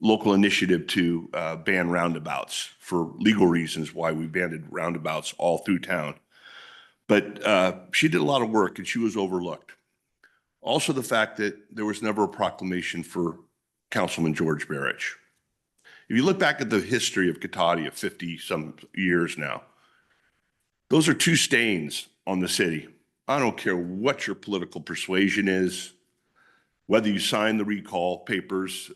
local initiative to ban roundabouts for legal reasons, why we banned roundabouts all through town. But she did a lot of work and she was overlooked. Also, the fact that there was never a proclamation for Councilman George Barich. If you look back at the history of Cotati of 50-some years now, those are two stains on the city. I don't care what your political persuasion is, whether you signed the recall papers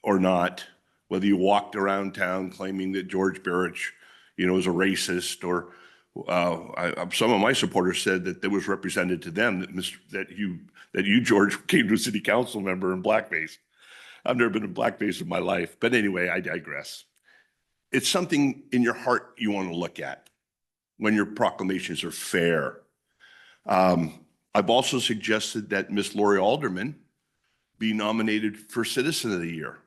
or not, whether you walked around town claiming that George Barich, was a racist, or some of my supporters said that it was represented to them that you, George, came to a city council member in blackface. I've never been in blackface in my life, but anyway, I digress. It's something in your heart you want to look at when your proclamations are fair. I've also suggested that Miss Lori Alderman be nominated for Citizen of the Year.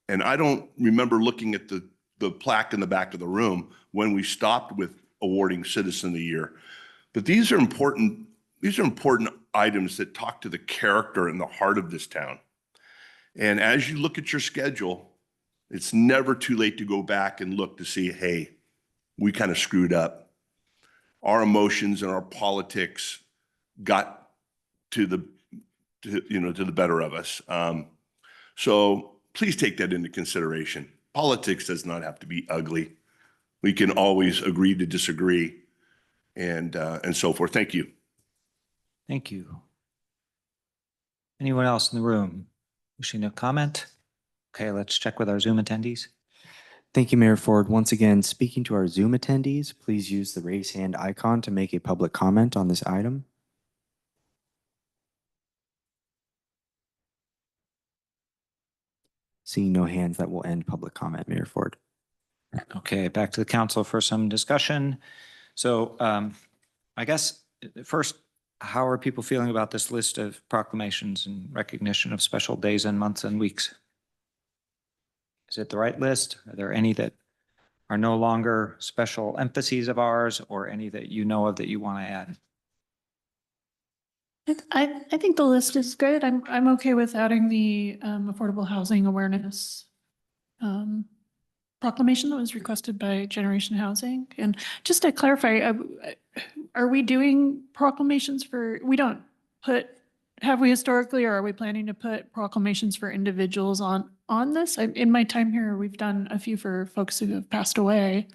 And I don't remember looking at the plaque in the back of the room when we stopped with awarding Citizen of the Year. But these are important these are important items that talk to the character and the heart of this town. And as you look at your schedule, it's never too late to go back and look to see, hey, we kind of screwed up. Our emotions and our politics got to the better of us. So please take that into consideration. Politics does not have to be ugly. We can always agree to disagree and so forth. Thank you. Thank you. Anyone else in the room wishing to comment? Okay, let's check with our Zoom attendees. Thank you, Mayor Ford. Once again, speaking to our Zoom attendees, please use the raise hand icon to make a public comment on this item. Seeing no hands, that will end public comment, Mayor Ford. Okay, back to the council for some discussion. So I guess first, how are people feeling about this list of proclamations and recognition of special days and months and weeks? Is it the right list? Are there any that are no longer special emphases of ours, or any that you know of that you want to add? I think the list is good. I'm okay with adding the affordable housing awareness proclamation that was requested by Generation Housing. And just to clarify, are we doing proclamations for, have we historically, or are we planning to put proclamations for individuals on this? In my time here, we've done a few for folks who have passed away.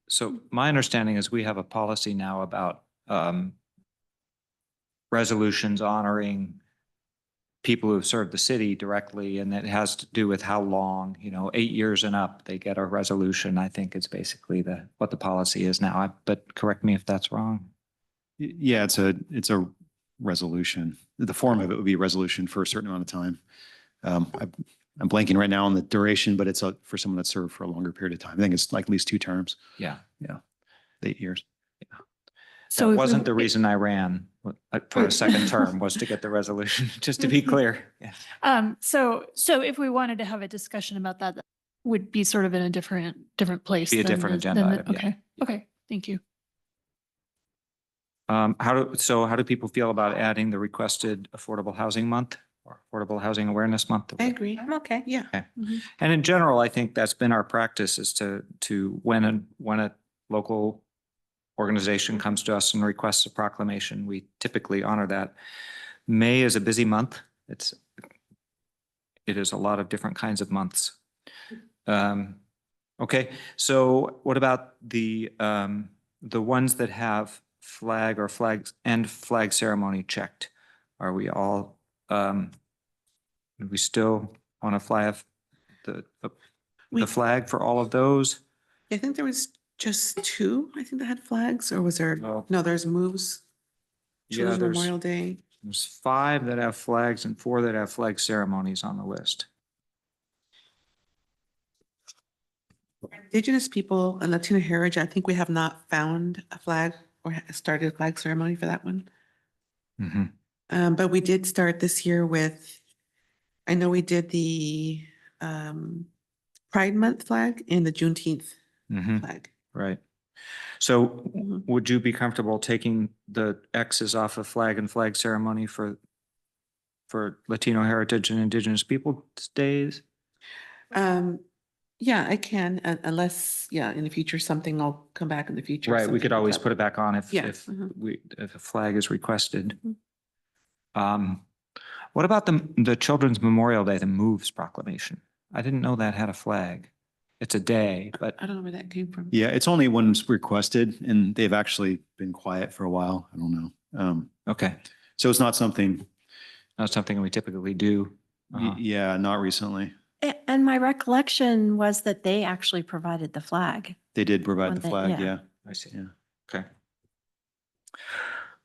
So my understanding is we have a policy now about resolutions honoring people who have served the city directly, and it has to do with how long, 8 years and up, they get a resolution. I think it's basically what the policy is now, but correct me if that's wrong. Yeah, it's a resolution. The form of it would be a resolution for a certain amount of time. I'm blanking right now on the duration, but it's for someone that served for a longer period of time. I think it's like at least 2 terms. Yeah. 8 years. So That wasn't the reason I ran for a second term, was to get the resolution, just to be clear. Yeah. So if we wanted to have a discussion about that, that would be sort of in a different place. Be a than different the- agenda than the- item, yeah. Okay, okay, thank you. How do people feel about adding the requested Affordable Housing Month or Affordable Housing Awareness Month? I agree. I'm okay. Yeah. Okay. And in general, I think that's been our practice, is to when a local organization comes to us and requests a proclamation, we typically honor that. May is a busy month. It is a lot of different kinds of months. Okay, so what about the ones that have flag or flag ceremony checked? Are we all, do we still want to fly the flag for all of those? I think there was just 2, I think that had flags, or was there? No. No, there's moves. Yeah, Children's there's Memorial Day. 5 that have flags and 4 that have flag ceremonies on the list. Indigenous people and Latino heritage, I think we have not found a flag or started a flag ceremony for that one. Mm-hmm. But we did start this year with, I know we did the Pride Month flag and the Juneteenth Mm-hmm. flag. Right. So Mhm. would you be comfortable taking the X's off of flag and flag ceremony for Latino heritage and Indigenous Peoples Days? Yeah, I can, unless, in the future, something, I'll come back in the future. Right, we could always put it back on if Yeah, if mhm. if a flag is requested. Mhm. What about the Children's Memorial Day, the MOVES proclamation? I didn't know that had a flag. It's a day, but I don't know where that came from. Yeah, it's only when it's requested, and they've actually been quiet for a while. I don't know. okay, So it's not something, not something we typically do. yeah, not recently. And my recollection was that they actually provided the flag. They did provide When the they- flag, yeah. yeah. I see. Yeah. Okay.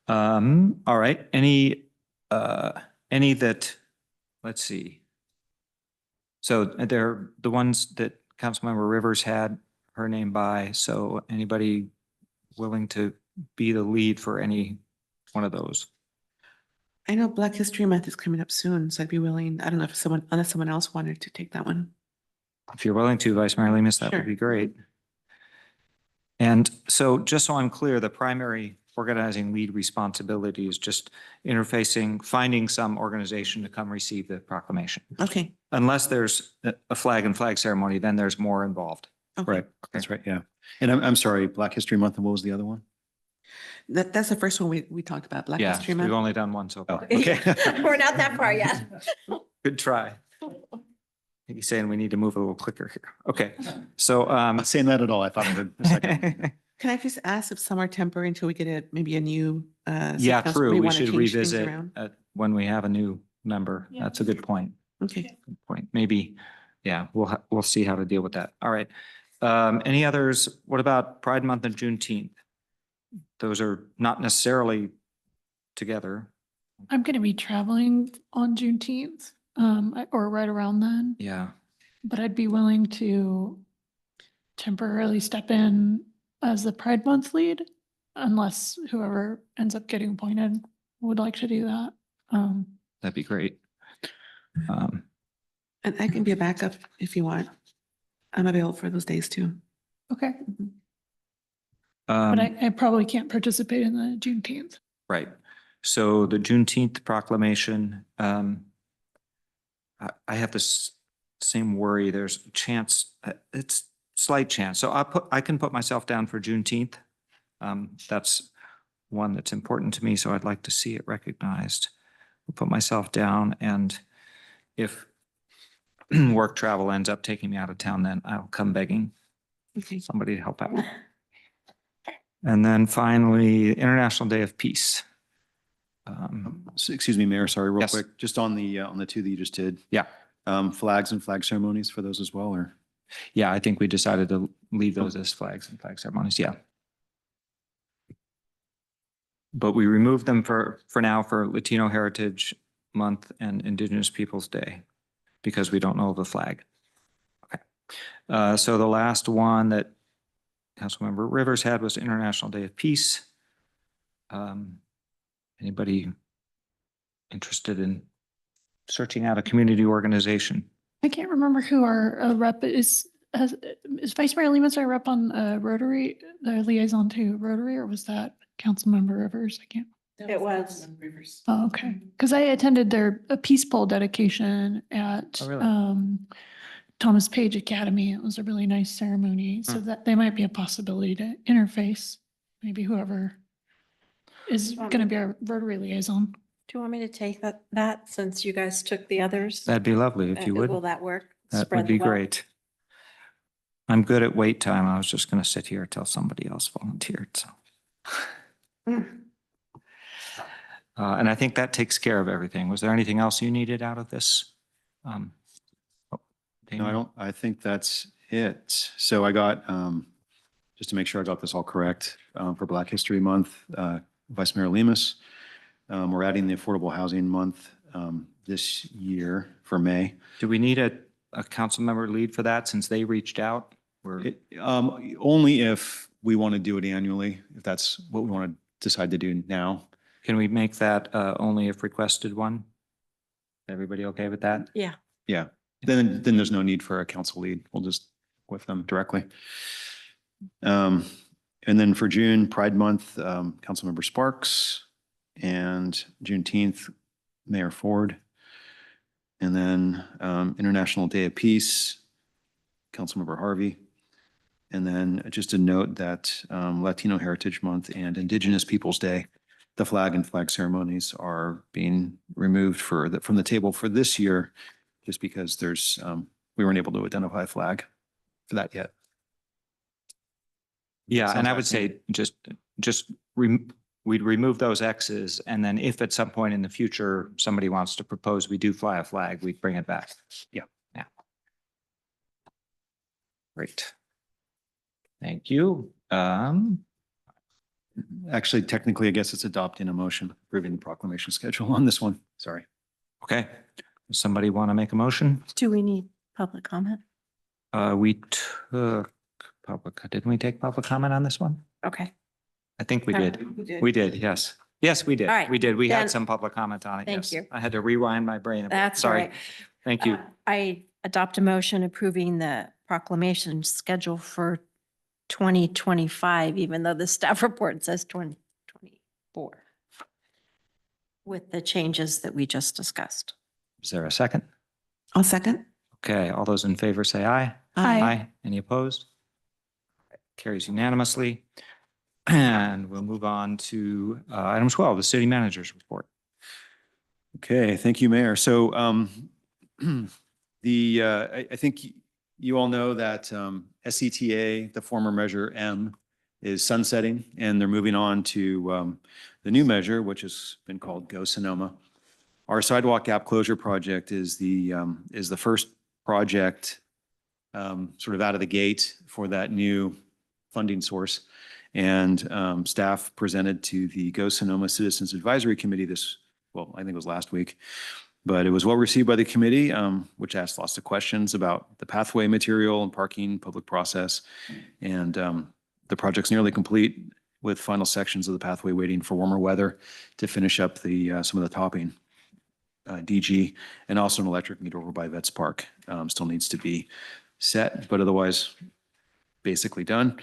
All right, any that, let's see. So they're the ones that Councilmember Rivers had her name by, so anybody willing to be the lead for any one of those? I know Black History Month is coming up soon, so I'd be willing, I don't know if unless someone else wanted to take that one. If you're willing to, Vice Mayor Lemus, that would Sure. be great. And so just so I'm clear, the primary organizing lead responsibilities, just interfacing, finding some organization to come receive the proclamation. Okay. Unless there's a flag and flag ceremony, then there's more involved. Okay. Right, that's right, yeah. And I'm sorry, Black History Month, and what was the other one? That's the first one we talked about, Black Yeah, History we've Month. only done one so far. Okay. We're not that far yet. Good try. He's saying we need to move a little quicker here. Okay, so, I'm not saying that at all. I thought I heard a second. Can I just ask if some are temporary until we get maybe a new? city yeah, council? true. We We wanna should change things revisit around? when we have a new member. Yeah. That's a good point. Okay. Good point. Maybe, yeah, we'll see how to deal with that. All right. Any others? What about Pride Month and Juneteenth? Those are not necessarily together. I'm going to be traveling on Juneteenth, or right around then, Yeah. but I'd be willing to temporarily step in as the Pride Month lead, unless whoever ends up getting appointed would like to do that. That'd be great. And I can be a backup if you want. I'm available for those days too. Okay, Um, but I probably can't participate in the Juneteenth. Right. So the Juneteenth proclamation, I have this same worry. There's a chance, it's slight chance. So I can put myself down for Juneteenth. That's one that's important to me, so I'd like to see it recognized. I'll put myself down, and if work travel ends up taking me out of town, then I'll come begging somebody to help out. And then finally, International Day of Peace. So, excuse me, Mayor, sorry, real Yes. quick, just on the two that you just did. Yeah. Flags and flag ceremonies for those as well, or? Yeah, I think we decided to leave those as flags and flag ceremonies, yeah. But we removed them for now for Latino Heritage Month and Indigenous Peoples Day, because we don't know of a flag. Okay. So the last one that Councilmember Rivers had was International Day of Peace. Anybody interested in searching out a community organization? I can't remember who our rep is. Is Vice Mayor Lemus our rep on Rotary, the liaison to Rotary, or was that Councilmember Rivers? I can't. It was. Oh, okay. Because I attended their Peace Pole dedication at Oh, really? Thomas Page Academy. It was a really nice ceremony. So that they might be a possibility to interface. Maybe whoever is going to be our Rotary liaison. Do you want me to take that since you guys took the others? That'd be lovely if you would. Will that work? That Spread would be the wealth? great. I'm good at wait time. I was just going to sit here till somebody else volunteered, so. And I think that takes care of everything. Was there anything else you needed out of this? No, I think that's it. So I got, just to make sure I got this all correct, for Black History Month, Vice Mayor Lemus, we're adding the Affordable Housing Month this year for May. Do we need a council member lead for that since they reached out? Only if we want to do it annually, if that's what we want to decide to do now. Can we make that only if requested one? Everybody okay with that? Yeah. Yeah, then there's no need for a council lead. We'll just with them directly. And then for June, Pride Month, Councilmember Sparks, and Juneteenth, Mayor Ford. And then International Day of Peace, Councilmember Harvey. And then just a note that Latino Heritage Month and Indigenous Peoples Day, the flag and flag ceremonies are being removed from the table for this year, just because there's, we weren't able to identify a flag for that yet. Yeah, Sounds and I right would to say we'd remove those X's, and then if at some point in the future, somebody wants to propose we do fly a flag, we'd bring it back. Yeah. Yeah. Great. Thank you. Actually, technically, I guess it's adopting a motion approving the proclamation schedule on this one. Sorry. Okay. Does somebody want to make a motion? Do we need public comment? We took didn't we take public comment on this one? Okay. I think we All did. right, we did. We did, yes. Yes, we did. All right, We did. We then- had some public comment on it. Thank yes. you. I had to rewind my brain. a bit. That's all Sorry. right. Thank you. I adopt a motion approving the proclamation schedule for 2025, even though the staff report says 2024. 4 with the changes that we just discussed. Is there a second? I'll second. Okay, all those in favor say aye. Aye. Any opposed? Carries unanimously. And we'll move on to item 12, the city manager's report. Okay, thank you, Mayor. So I think you all know that SCTA, the former Measure M, is sunsetting, and they're moving on to the new measure, which has been called Go Sonoma. Our sidewalk gap closure project is the first project sort of out of the gate for that new funding source. And staff presented to the Go Sonoma Citizens Advisory Committee I think it was last week, but it was well received by the committee, which asked lots of questions about the pathway material and parking, public process. And the project's nearly complete with final sections of the pathway waiting for warmer weather to finish up some of the topping. DG, and also an electric meter over by Vets Park still needs to be set, but otherwise basically done.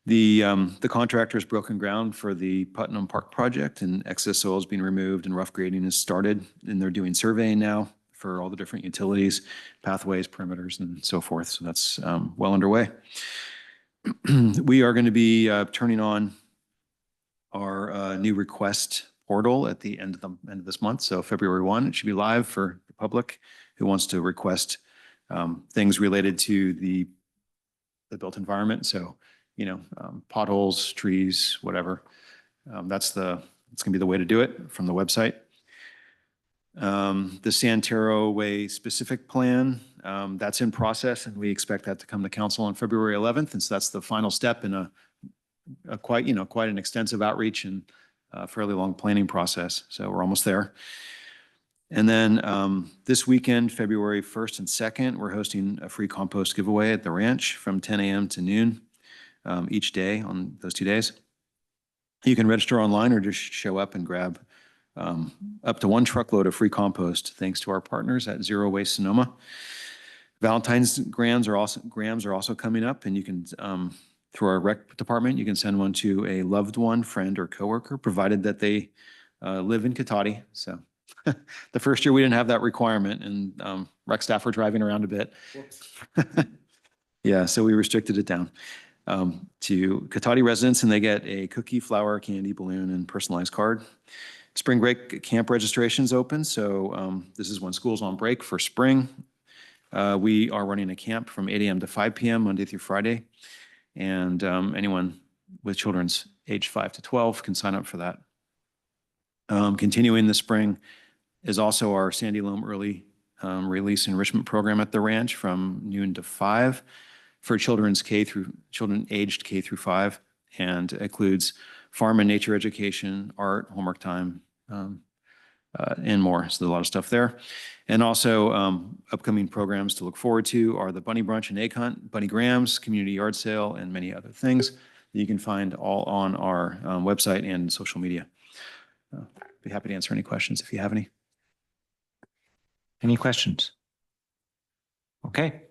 The contractor has broken ground for the Putnam Park project, and excess soil is being removed and rough grading has started, and they're doing surveying now for all the different utilities, pathways, perimeters, and so forth. So that's well underway. We are going to be turning on our new request portal at the end of this month. So February 1, it should be live for the public who wants to request things related to the built environment. So, potholes, trees, whatever. It's going to be the way to do it from the website. The Santero Way specific plan, that's in process, and we expect that to come to council on February 11th. And so that's the final step in a quite an extensive outreach and fairly long planning process. So we're almost there. And then this weekend, February 1st and 2nd, we're hosting a free compost giveaway at the ranch from 10 a.m. to noon each day on those 2 days. You can register online or just show up and grab up to 1 truckload of free compost, thanks to our partners at Zero Waste Sonoma. Valentine's grams are also coming up, and you can, through our rec department, you can send one to a loved one, friend, or coworker, provided that they live in Cotati. So the first year we didn't have that requirement, and rec staff were driving around a bit. Yeah, so we restricted it down to Cotati residents, and they get a cookie, flower, candy, balloon, and personalized card. Spring break camp registration's open, so this is when school's on break for spring. We are running a camp from 8 a.m. to 5 p.m. Monday through Friday, and anyone with children's age 5 to 12 can sign up for that. Continuing this spring is also our Sandy Loam Early Release Enrichment Program at the ranch from noon to 5 for children aged K through 5, and includes farm and nature education, art, homework time, and more. So there's a lot of stuff there. And also upcoming programs to look forward to are the Bunny Brunch and Egg Hunt, Bunny Grams, Community Yard Sale, and many other things that you can find all on our website and social media. Be happy to answer any questions if you have any. Any questions? Okay,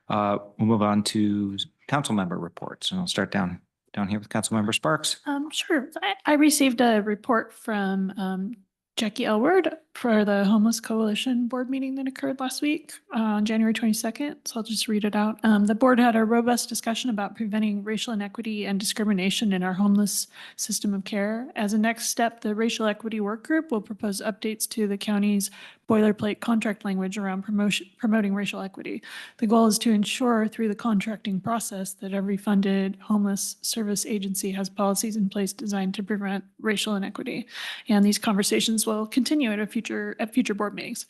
we'll move on to council member reports, and I'll start down here with Councilmember Sparks. Sure. I received a report from Jackie Elward for the Homeless Coalition board meeting that occurred last week on January 22nd. So I'll just read it out. The board had a robust discussion about preventing racial inequity and discrimination in our homeless system of care. As a next step, the Racial Equity Work Group will propose updates to the county's boilerplate contract language around promoting racial equity. The goal is to ensure through the contracting process that every funded homeless service agency has policies in place designed to prevent racial inequity. And these conversations will continue at future board meetings.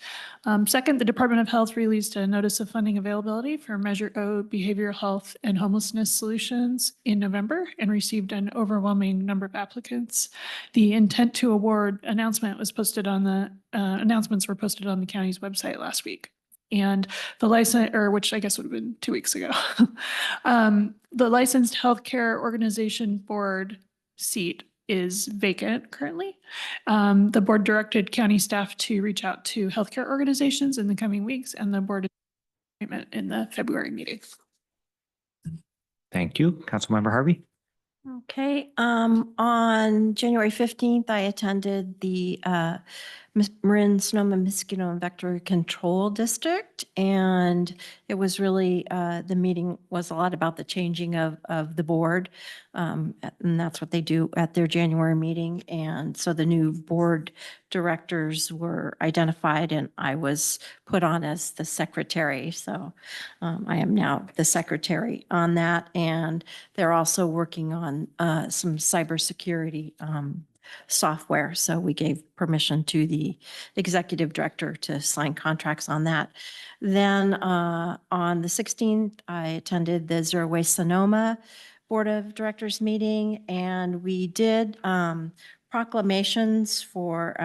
Second, the Department of Health released a notice of funding availability for Measure O behavioral health and homelessness solutions in November and received an overwhelming number of applicants. The intent to award announcement was posted on the announcements were posted on the county's website last week. And the license, or which I guess would have been 2 weeks ago, the licensed healthcare organization board seat is vacant currently. The board directed county staff to reach out to healthcare organizations in the coming weeks, and the board is appointment in the February meeting. Thank you. Councilmember Harvey. Okay, on January 15th, I attended the Marin Sonoma Mosquito and Vector Control District, and it was really, the meeting was a lot about the changing of the board. And that's what they do at their January meeting. And so the new board directors were identified, and I was put on as the secretary. So I am now the secretary on that, and they're also working on some cybersecurity software. So we gave permission to the executive director to sign contracts on that. Then on the 16th, I attended the Zero Waste Sonoma Board of Directors meeting, and we did proclamations for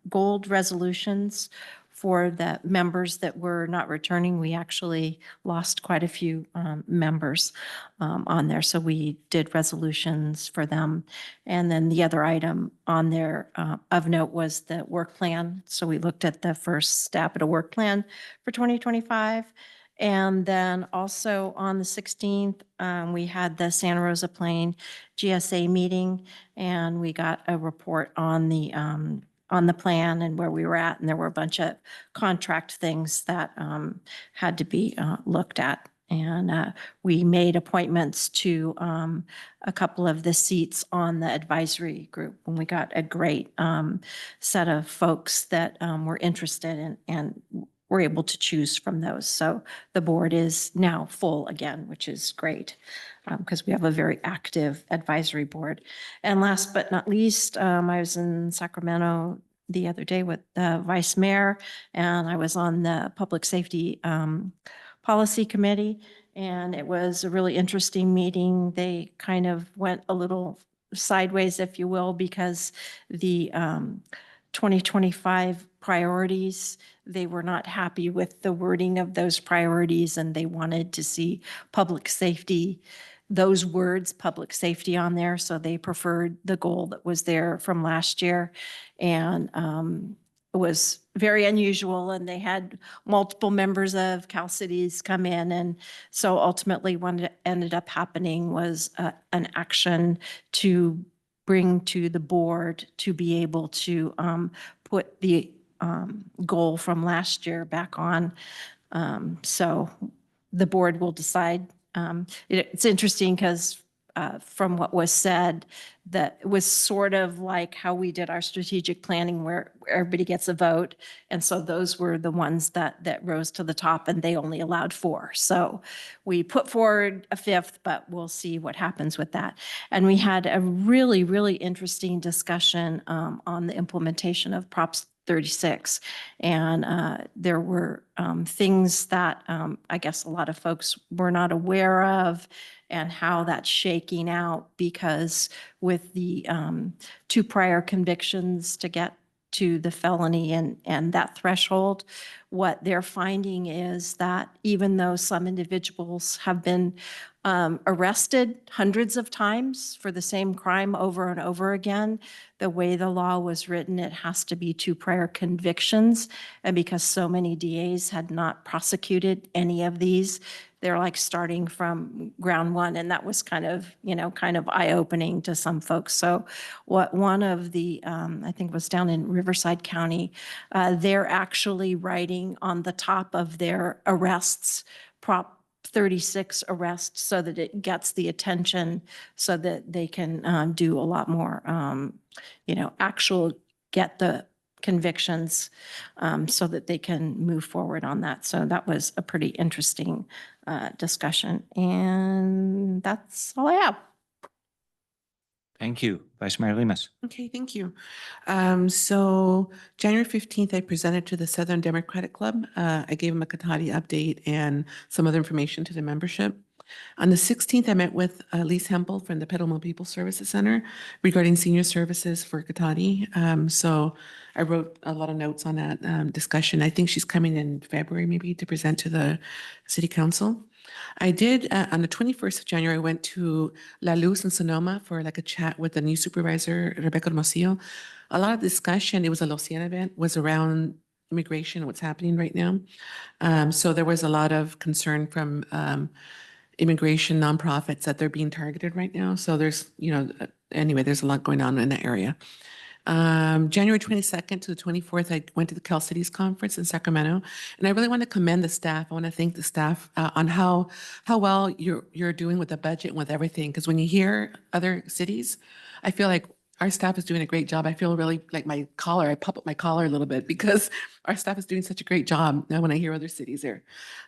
gold resolutions for the members that were not returning. We actually lost quite a few members on there, so we did resolutions for them. And then the other item on there of note was the work plan. So we looked at the first stab at a work plan for 2025. And then also on the 16th, we had the Santa Rosa Plain GSA meeting, and we got a report on the plan and where we were at. And there were a bunch of contract things that had to be looked at. And we made appointments to a couple of the seats on the advisory group, and we got a great set of folks that were interested in, and were able to choose from those. So the board is now full again, which is great, because we have a very active advisory board. And last but not least, I was in Sacramento the other day with the vice mayor, and I was on the public safety policy committee, and it was a really interesting meeting. They kind of went a little sideways, if you will, because the 2025 priorities, they were not happy with the wording of those priorities, and they wanted to see public safety, those words, public safety, on there. So they preferred the goal that was there from last year. And it was very unusual, and they had multiple members of Cal Cities come in. And so ultimately what ended up happening was an action to bring to the board to be able to put the goal from last year back on. So the board will decide. It's interesting because from what was said, that it was sort of like how we did our strategic planning, where everybody gets a vote. And so those were the ones that rose to the top, and they only allowed 4. So we put forward a 5th, but we'll see what happens with that. And we had a really, really interesting discussion on the implementation of Props 36. And there were things that I guess a lot of folks were not aware of, and how that's shaking out, because with the 2 prior convictions to get to the felony and that threshold, what they're finding is that even though some individuals have been arrested hundreds of times for the same crime over and over again, the way the law was written, it has to be 2 prior convictions. And because so many DAs had not prosecuted any of these, they're like starting from ground one. And that was kind of eye-opening to some folks. So what one of the, I think was down in Riverside County, they're actually writing on the top of their arrests, Prop 36 arrests, so that it gets the attention, so that they can do a lot more, actual get the convictions, so that they can move forward on that. So that was a pretty interesting discussion. And that's all I have. Thank you. Vice Mayor Lemus. Okay, thank you. So January 15th, I presented to the Southern Democratic Club. I gave them a Katati update and some other information to the membership. On the 16th, I met with Lise Hempel from the Petaluma People Services Center regarding senior services for Katati. So I wrote a lot of notes on that discussion. I think she's coming in February maybe to present to the City Council. I did, on the 21st of January, I went to La Luz in Sonoma for like a chat with the new supervisor, Rebecca Hermosillo. A lot of discussion, it was a Luciana event, was around immigration and what's happening right now. So there was a lot of concern from immigration nonprofits that they're being targeted right now. So there's, anyway, there's a lot going on in that area. January 22nd to the 24th, I went to the Cal Cities Conference in Sacramento, and I really want to commend the staff. I want to thank the staff on how well you're doing with the budget and with everything. Because when you hear other cities, I feel like our staff is doing a great job. I feel really like I pop up my collar a little bit because our staff is doing such a great job now when I hear other cities there.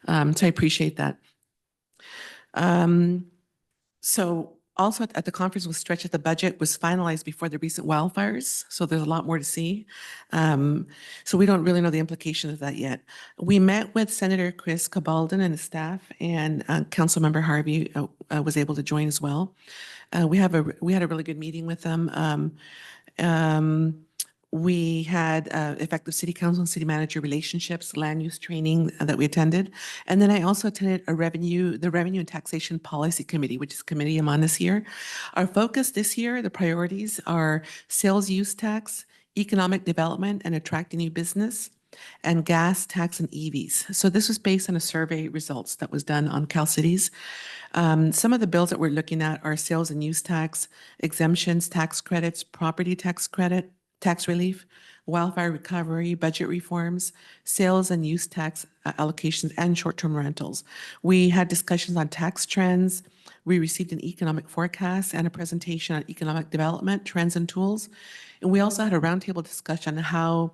So I appreciate that. So also at the conference was stretched that the budget was finalized before the recent wildfires. So there's a lot more to see. So we don't really know the implications of that yet. We met with Senator Chris Cabaldon and his staff, and Councilmember Harvey was able to join as well. We had a really good meeting with them. We had effective city council and city manager relationships, land use training that we attended. And then I also attended the Revenue and Taxation Policy Committee, which is a committee I'm on this year. Our focus this year, the priorities are sales use tax, economic development and attracting new business, and gas tax and EVs. So this was based on a survey results that was done on Cal Cities. Some of the bills that we're looking at are sales and use tax, exemptions, tax credits, property tax credit, tax relief, wildfire recovery, budget reforms, sales and use tax allocations, and short-term rentals. We had discussions on tax trends. We received an economic forecast and a presentation on economic development, trends and tools. And we also had a roundtable discussion on how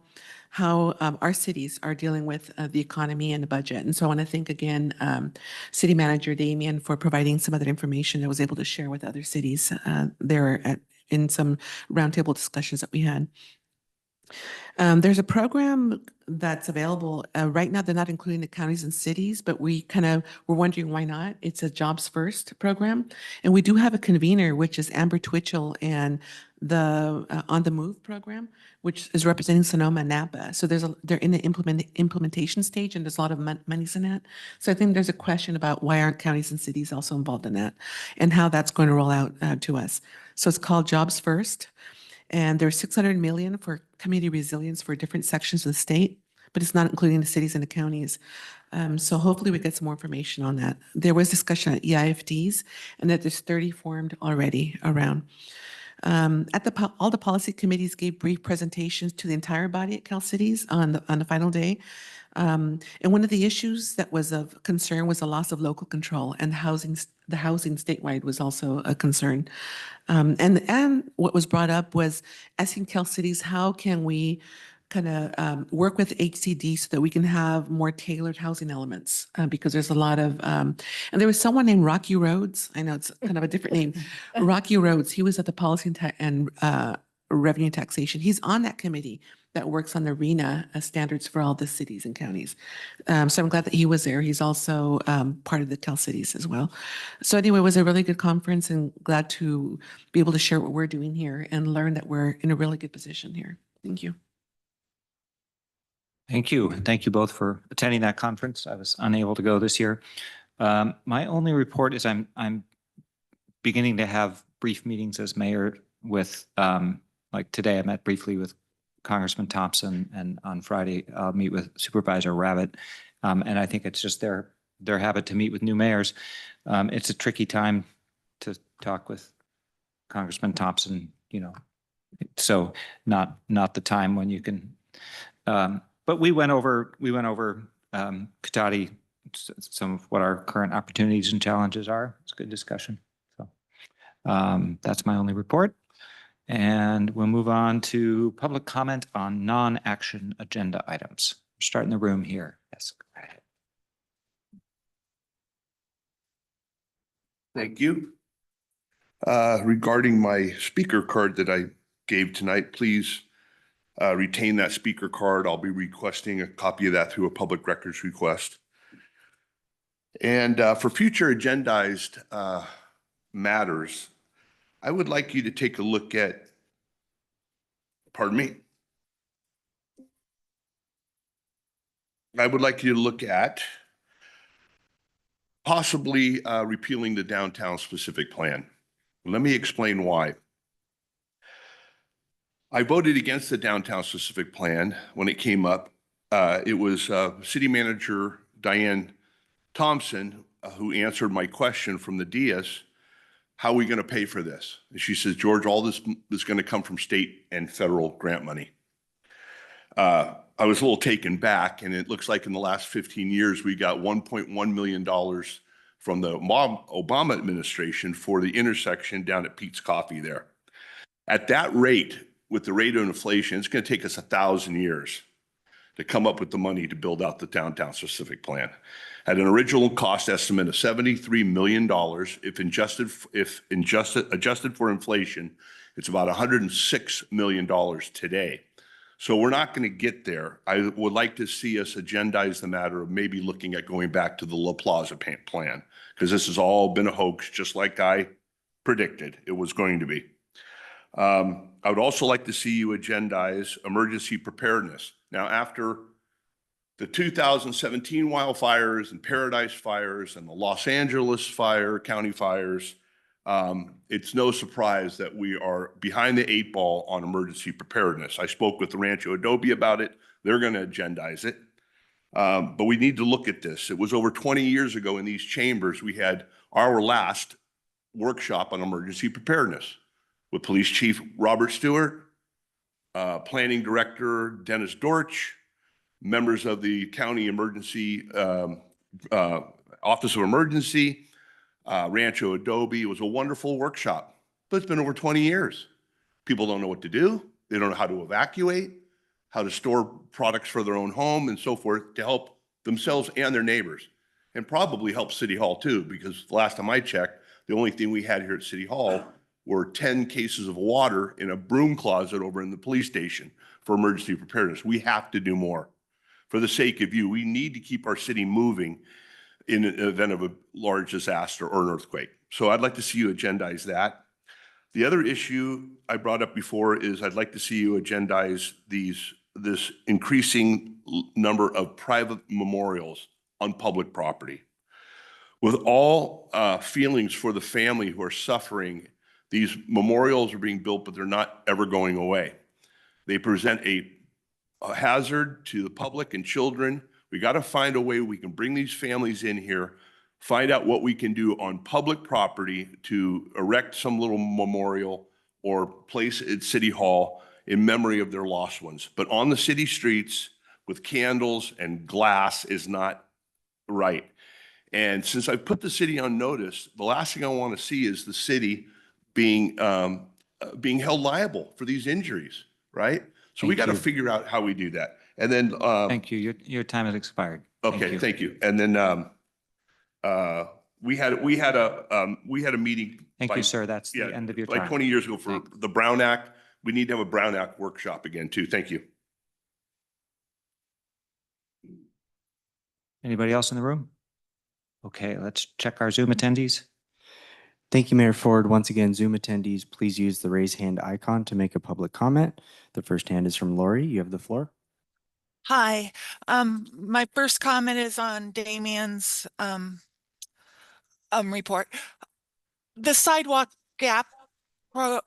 our cities are dealing with the economy and the budget. And so I want to thank again City Manager Damien for providing some of that information that was able to share with other cities there in some roundtable discussions that we had. There's a program that's available. Right now, they're not including the counties and cities, but we're wondering why not. It's a Jobs First program. And we do have a convener, which is Amber Twitchell, and the On the Move program, which is representing Sonoma and Napa. So they're in the implementation stage, and there's a lot of monies in that. So I think there's a question about why aren't counties and cities also involved in that, and how that's going to roll out to us. So it's called Jobs First. And there's $600 million for community resilience for different sections of the state, but it's not including the cities and the counties. So hopefully we get some more information on that. There was discussion on EIFDs, and that there's 30 formed already around. All the policy committees gave brief presentations to the entire body at Cal Cities on the final day. And one of the issues that was of concern was the loss of local control, and the housing statewide was also a concern. And what was brought up was asking Cal Cities, how can we kind of work with HCD so that we can have more tailored housing elements? Because there's a lot of, and there was someone named Rocky Rhodes. I know it's kind of a different name. Rocky Rhodes, he was at the Policy and Revenue and Taxation. He's on that committee that works on the RENA standards for all the cities and counties. So I'm glad that he was there. He's also part of the Cal Cities as well. So anyway, it was a really good conference, and glad to be able to share what we're doing here and learn that we're in a really good position here. Thank you. Thank you. Thank you both for attending that conference. I was unable to go this year. My only report is I'm beginning to have brief meetings as mayor with, like today I met briefly with Congressman Thompson, and on Friday I'll meet with Supervisor Rabbit. And I think it's just their habit to meet with new mayors. It's a tricky time to talk with Congressman Thompson, so not the time when you can, but we went over Cotati, some of what our current opportunities and challenges are. It's a good discussion. So that's my only report. And we'll move on to public comment on non-action agenda items. Start in the room here. Yes, go ahead. Thank you. Regarding my speaker card that I gave tonight, please retain that speaker card. I'll be requesting a copy of that through a public records request. And for future agendized matters, I would like you to take a look at, pardon me. I would like you to look at possibly repealing the downtown specific plan. Let me explain why. I voted against the downtown specific plan when it came up. It was City Manager Diane Thompson who answered my question from the Diaz, how are we going to pay for this? And she says, George, all this is going to come from state and federal grant money. I was a little taken back, and it looks like in the last 15 years, we got $1.1 million from the Obama administration for the intersection down at Pete's Coffee there. At that rate, with the rate of inflation, it's going to take us 1,000 years to come up with the money to build out the downtown specific plan. At an original cost estimate of $73 million, adjusted for inflation, it's about $106 million today. So we're not going to get there. I would like to see us agendize the matter of maybe looking at going back to the La Plaza plan, because this has all been a hoax, just like I predicted it was going to be. I would also like to see you agendize emergency preparedness. Now, after the 2017 wildfires and Paradise fires and the Los Angeles county fires, it's no surprise that we are behind the 8 ball on emergency preparedness. I spoke with the Rancho Adobe about it. They're going to agendize it. But we need to look at this. It was over 20 years ago in these chambers, we had our last workshop on emergency preparedness with Police Chief Robert Stewart, Planning Director Dennis Dortch, members of the County Emergency Office of Emergency, Rancho Adobe. It was a wonderful workshop, but it's been over 20 years. People don't know what to do. They don't know how to evacuate, how to store products for their own home and so forth to help themselves and their neighbors, and probably help City Hall too, because the last time I checked, the only thing we had here at City Hall were 10 cases of water in a broom closet over in the police station for emergency preparedness. We have to do more. For the sake of you, we need to keep our city moving in an event of a large disaster or an earthquake. So I'd like to see you agendize that. The other issue I brought up before is I'd like to see you agendize this increasing number of private memorials on public property. With all feelings for the family who are suffering, these memorials are being built, but they're not ever going away. They present a hazard to the public and children. We got to find a way we can bring these families in here, find out what we can do on public property to erect some little memorial or place at City Hall in memory of their lost ones. But on the city streets with candles and glass is not right. And since I put the city on notice, the last thing I want to see is the city being held liable for these injuries, right? So we got to figure out how we do that. And then Thank you. Your time has expired. okay, thank you. And then we had a meeting. Thank you, sir. That's the end of your time. Like 20 years ago for the Brown Act. We need to have a Brown Act workshop again too. Thank you. Anybody else in the room? Okay, let's check our Zoom attendees. Thank you, Mayor Ford. Once again, Zoom attendees, please use the raise hand icon to make a public comment. The first hand is from Lori. You have the floor. Hi, my first comment is on Damien's report. The sidewalk gap the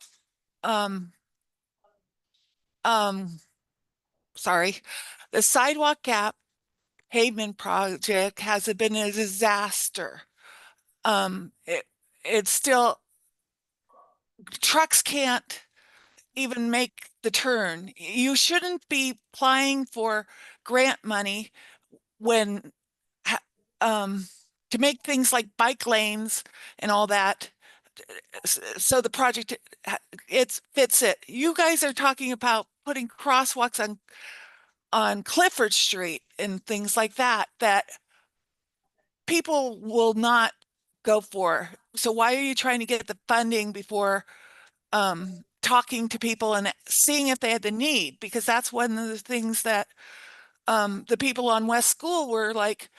sidewalk gap pavement project has been a disaster. It's still, trucks can't even make the turn. You shouldn't be applying for grant money when to make things like bike lanes and all that. So the project fits it. You guys are talking about putting crosswalks on Clifford Street and things like that people will not go for. So why are you trying to get the funding before talking to people and seeing if they had the need? Because that's one of the things that the people on West School were like,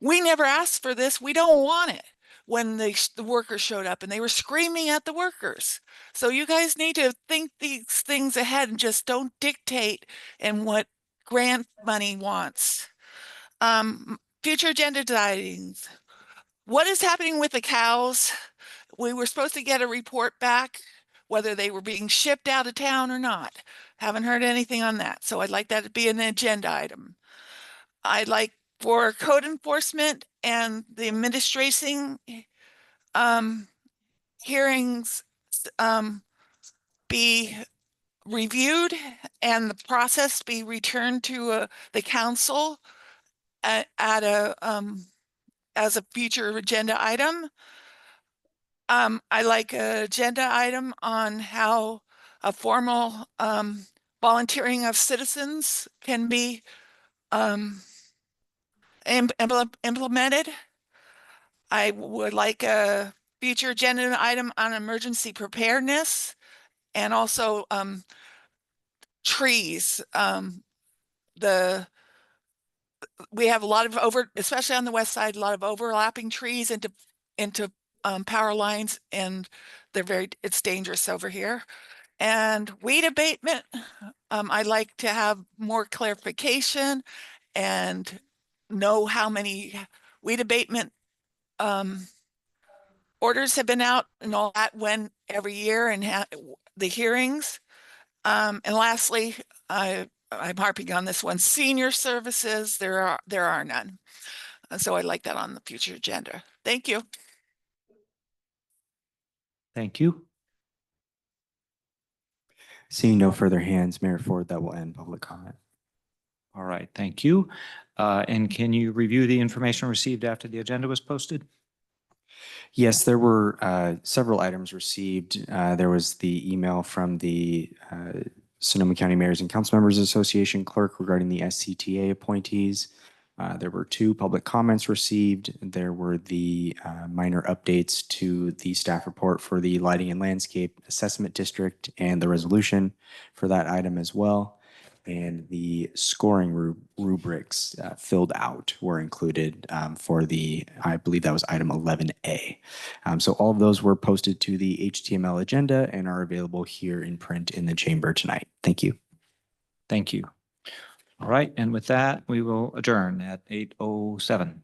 we never asked for this, we don't want it, when the workers showed up, and they were screaming at the workers. So you guys need to think these things ahead and just don't dictate in what grant money wants. Future agenda items. What is happening with the cows? We were supposed to get a report back, whether they were being shipped out of town or not. Haven't heard anything on that. So I'd like that to be an agenda item. I'd like for code enforcement and the administration hearings be reviewed and the process be returned to the council at a as a future agenda item. I like an agenda item on how a formal volunteering of citizens can be implemented. I would like a future agenda item on emergency preparedness and also trees. We have a lot of especially on the west side, a lot of overlapping trees into power lines, and it's dangerous over here. And weed abatement, I'd like to have more clarification and know how many weed abatement orders have been out and all that, when every year, and the hearings. And lastly, I'm harping on this one, senior services, there are none. So I'd like that on the future agenda. Thank you. Thank you. Seeing no further hands, Mayor Ford, that will end public comment. All right, thank you. And can you review the information received after the agenda was posted? Yes, there were several items received. There was the email from the Sonoma County Mayors and Council Members Association clerk regarding the SCTA appointees. There were 2 public comments received. There were the minor updates to the staff report for the Lighting and Landscape Assessment District and the resolution for that item as well. And the scoring rubrics filled out were included for I believe that was item 11A. So all of those were posted to the HTML agenda and are available here in print in the chamber tonight. Thank you. Thank you. All right, and with that, we will adjourn at 8:07.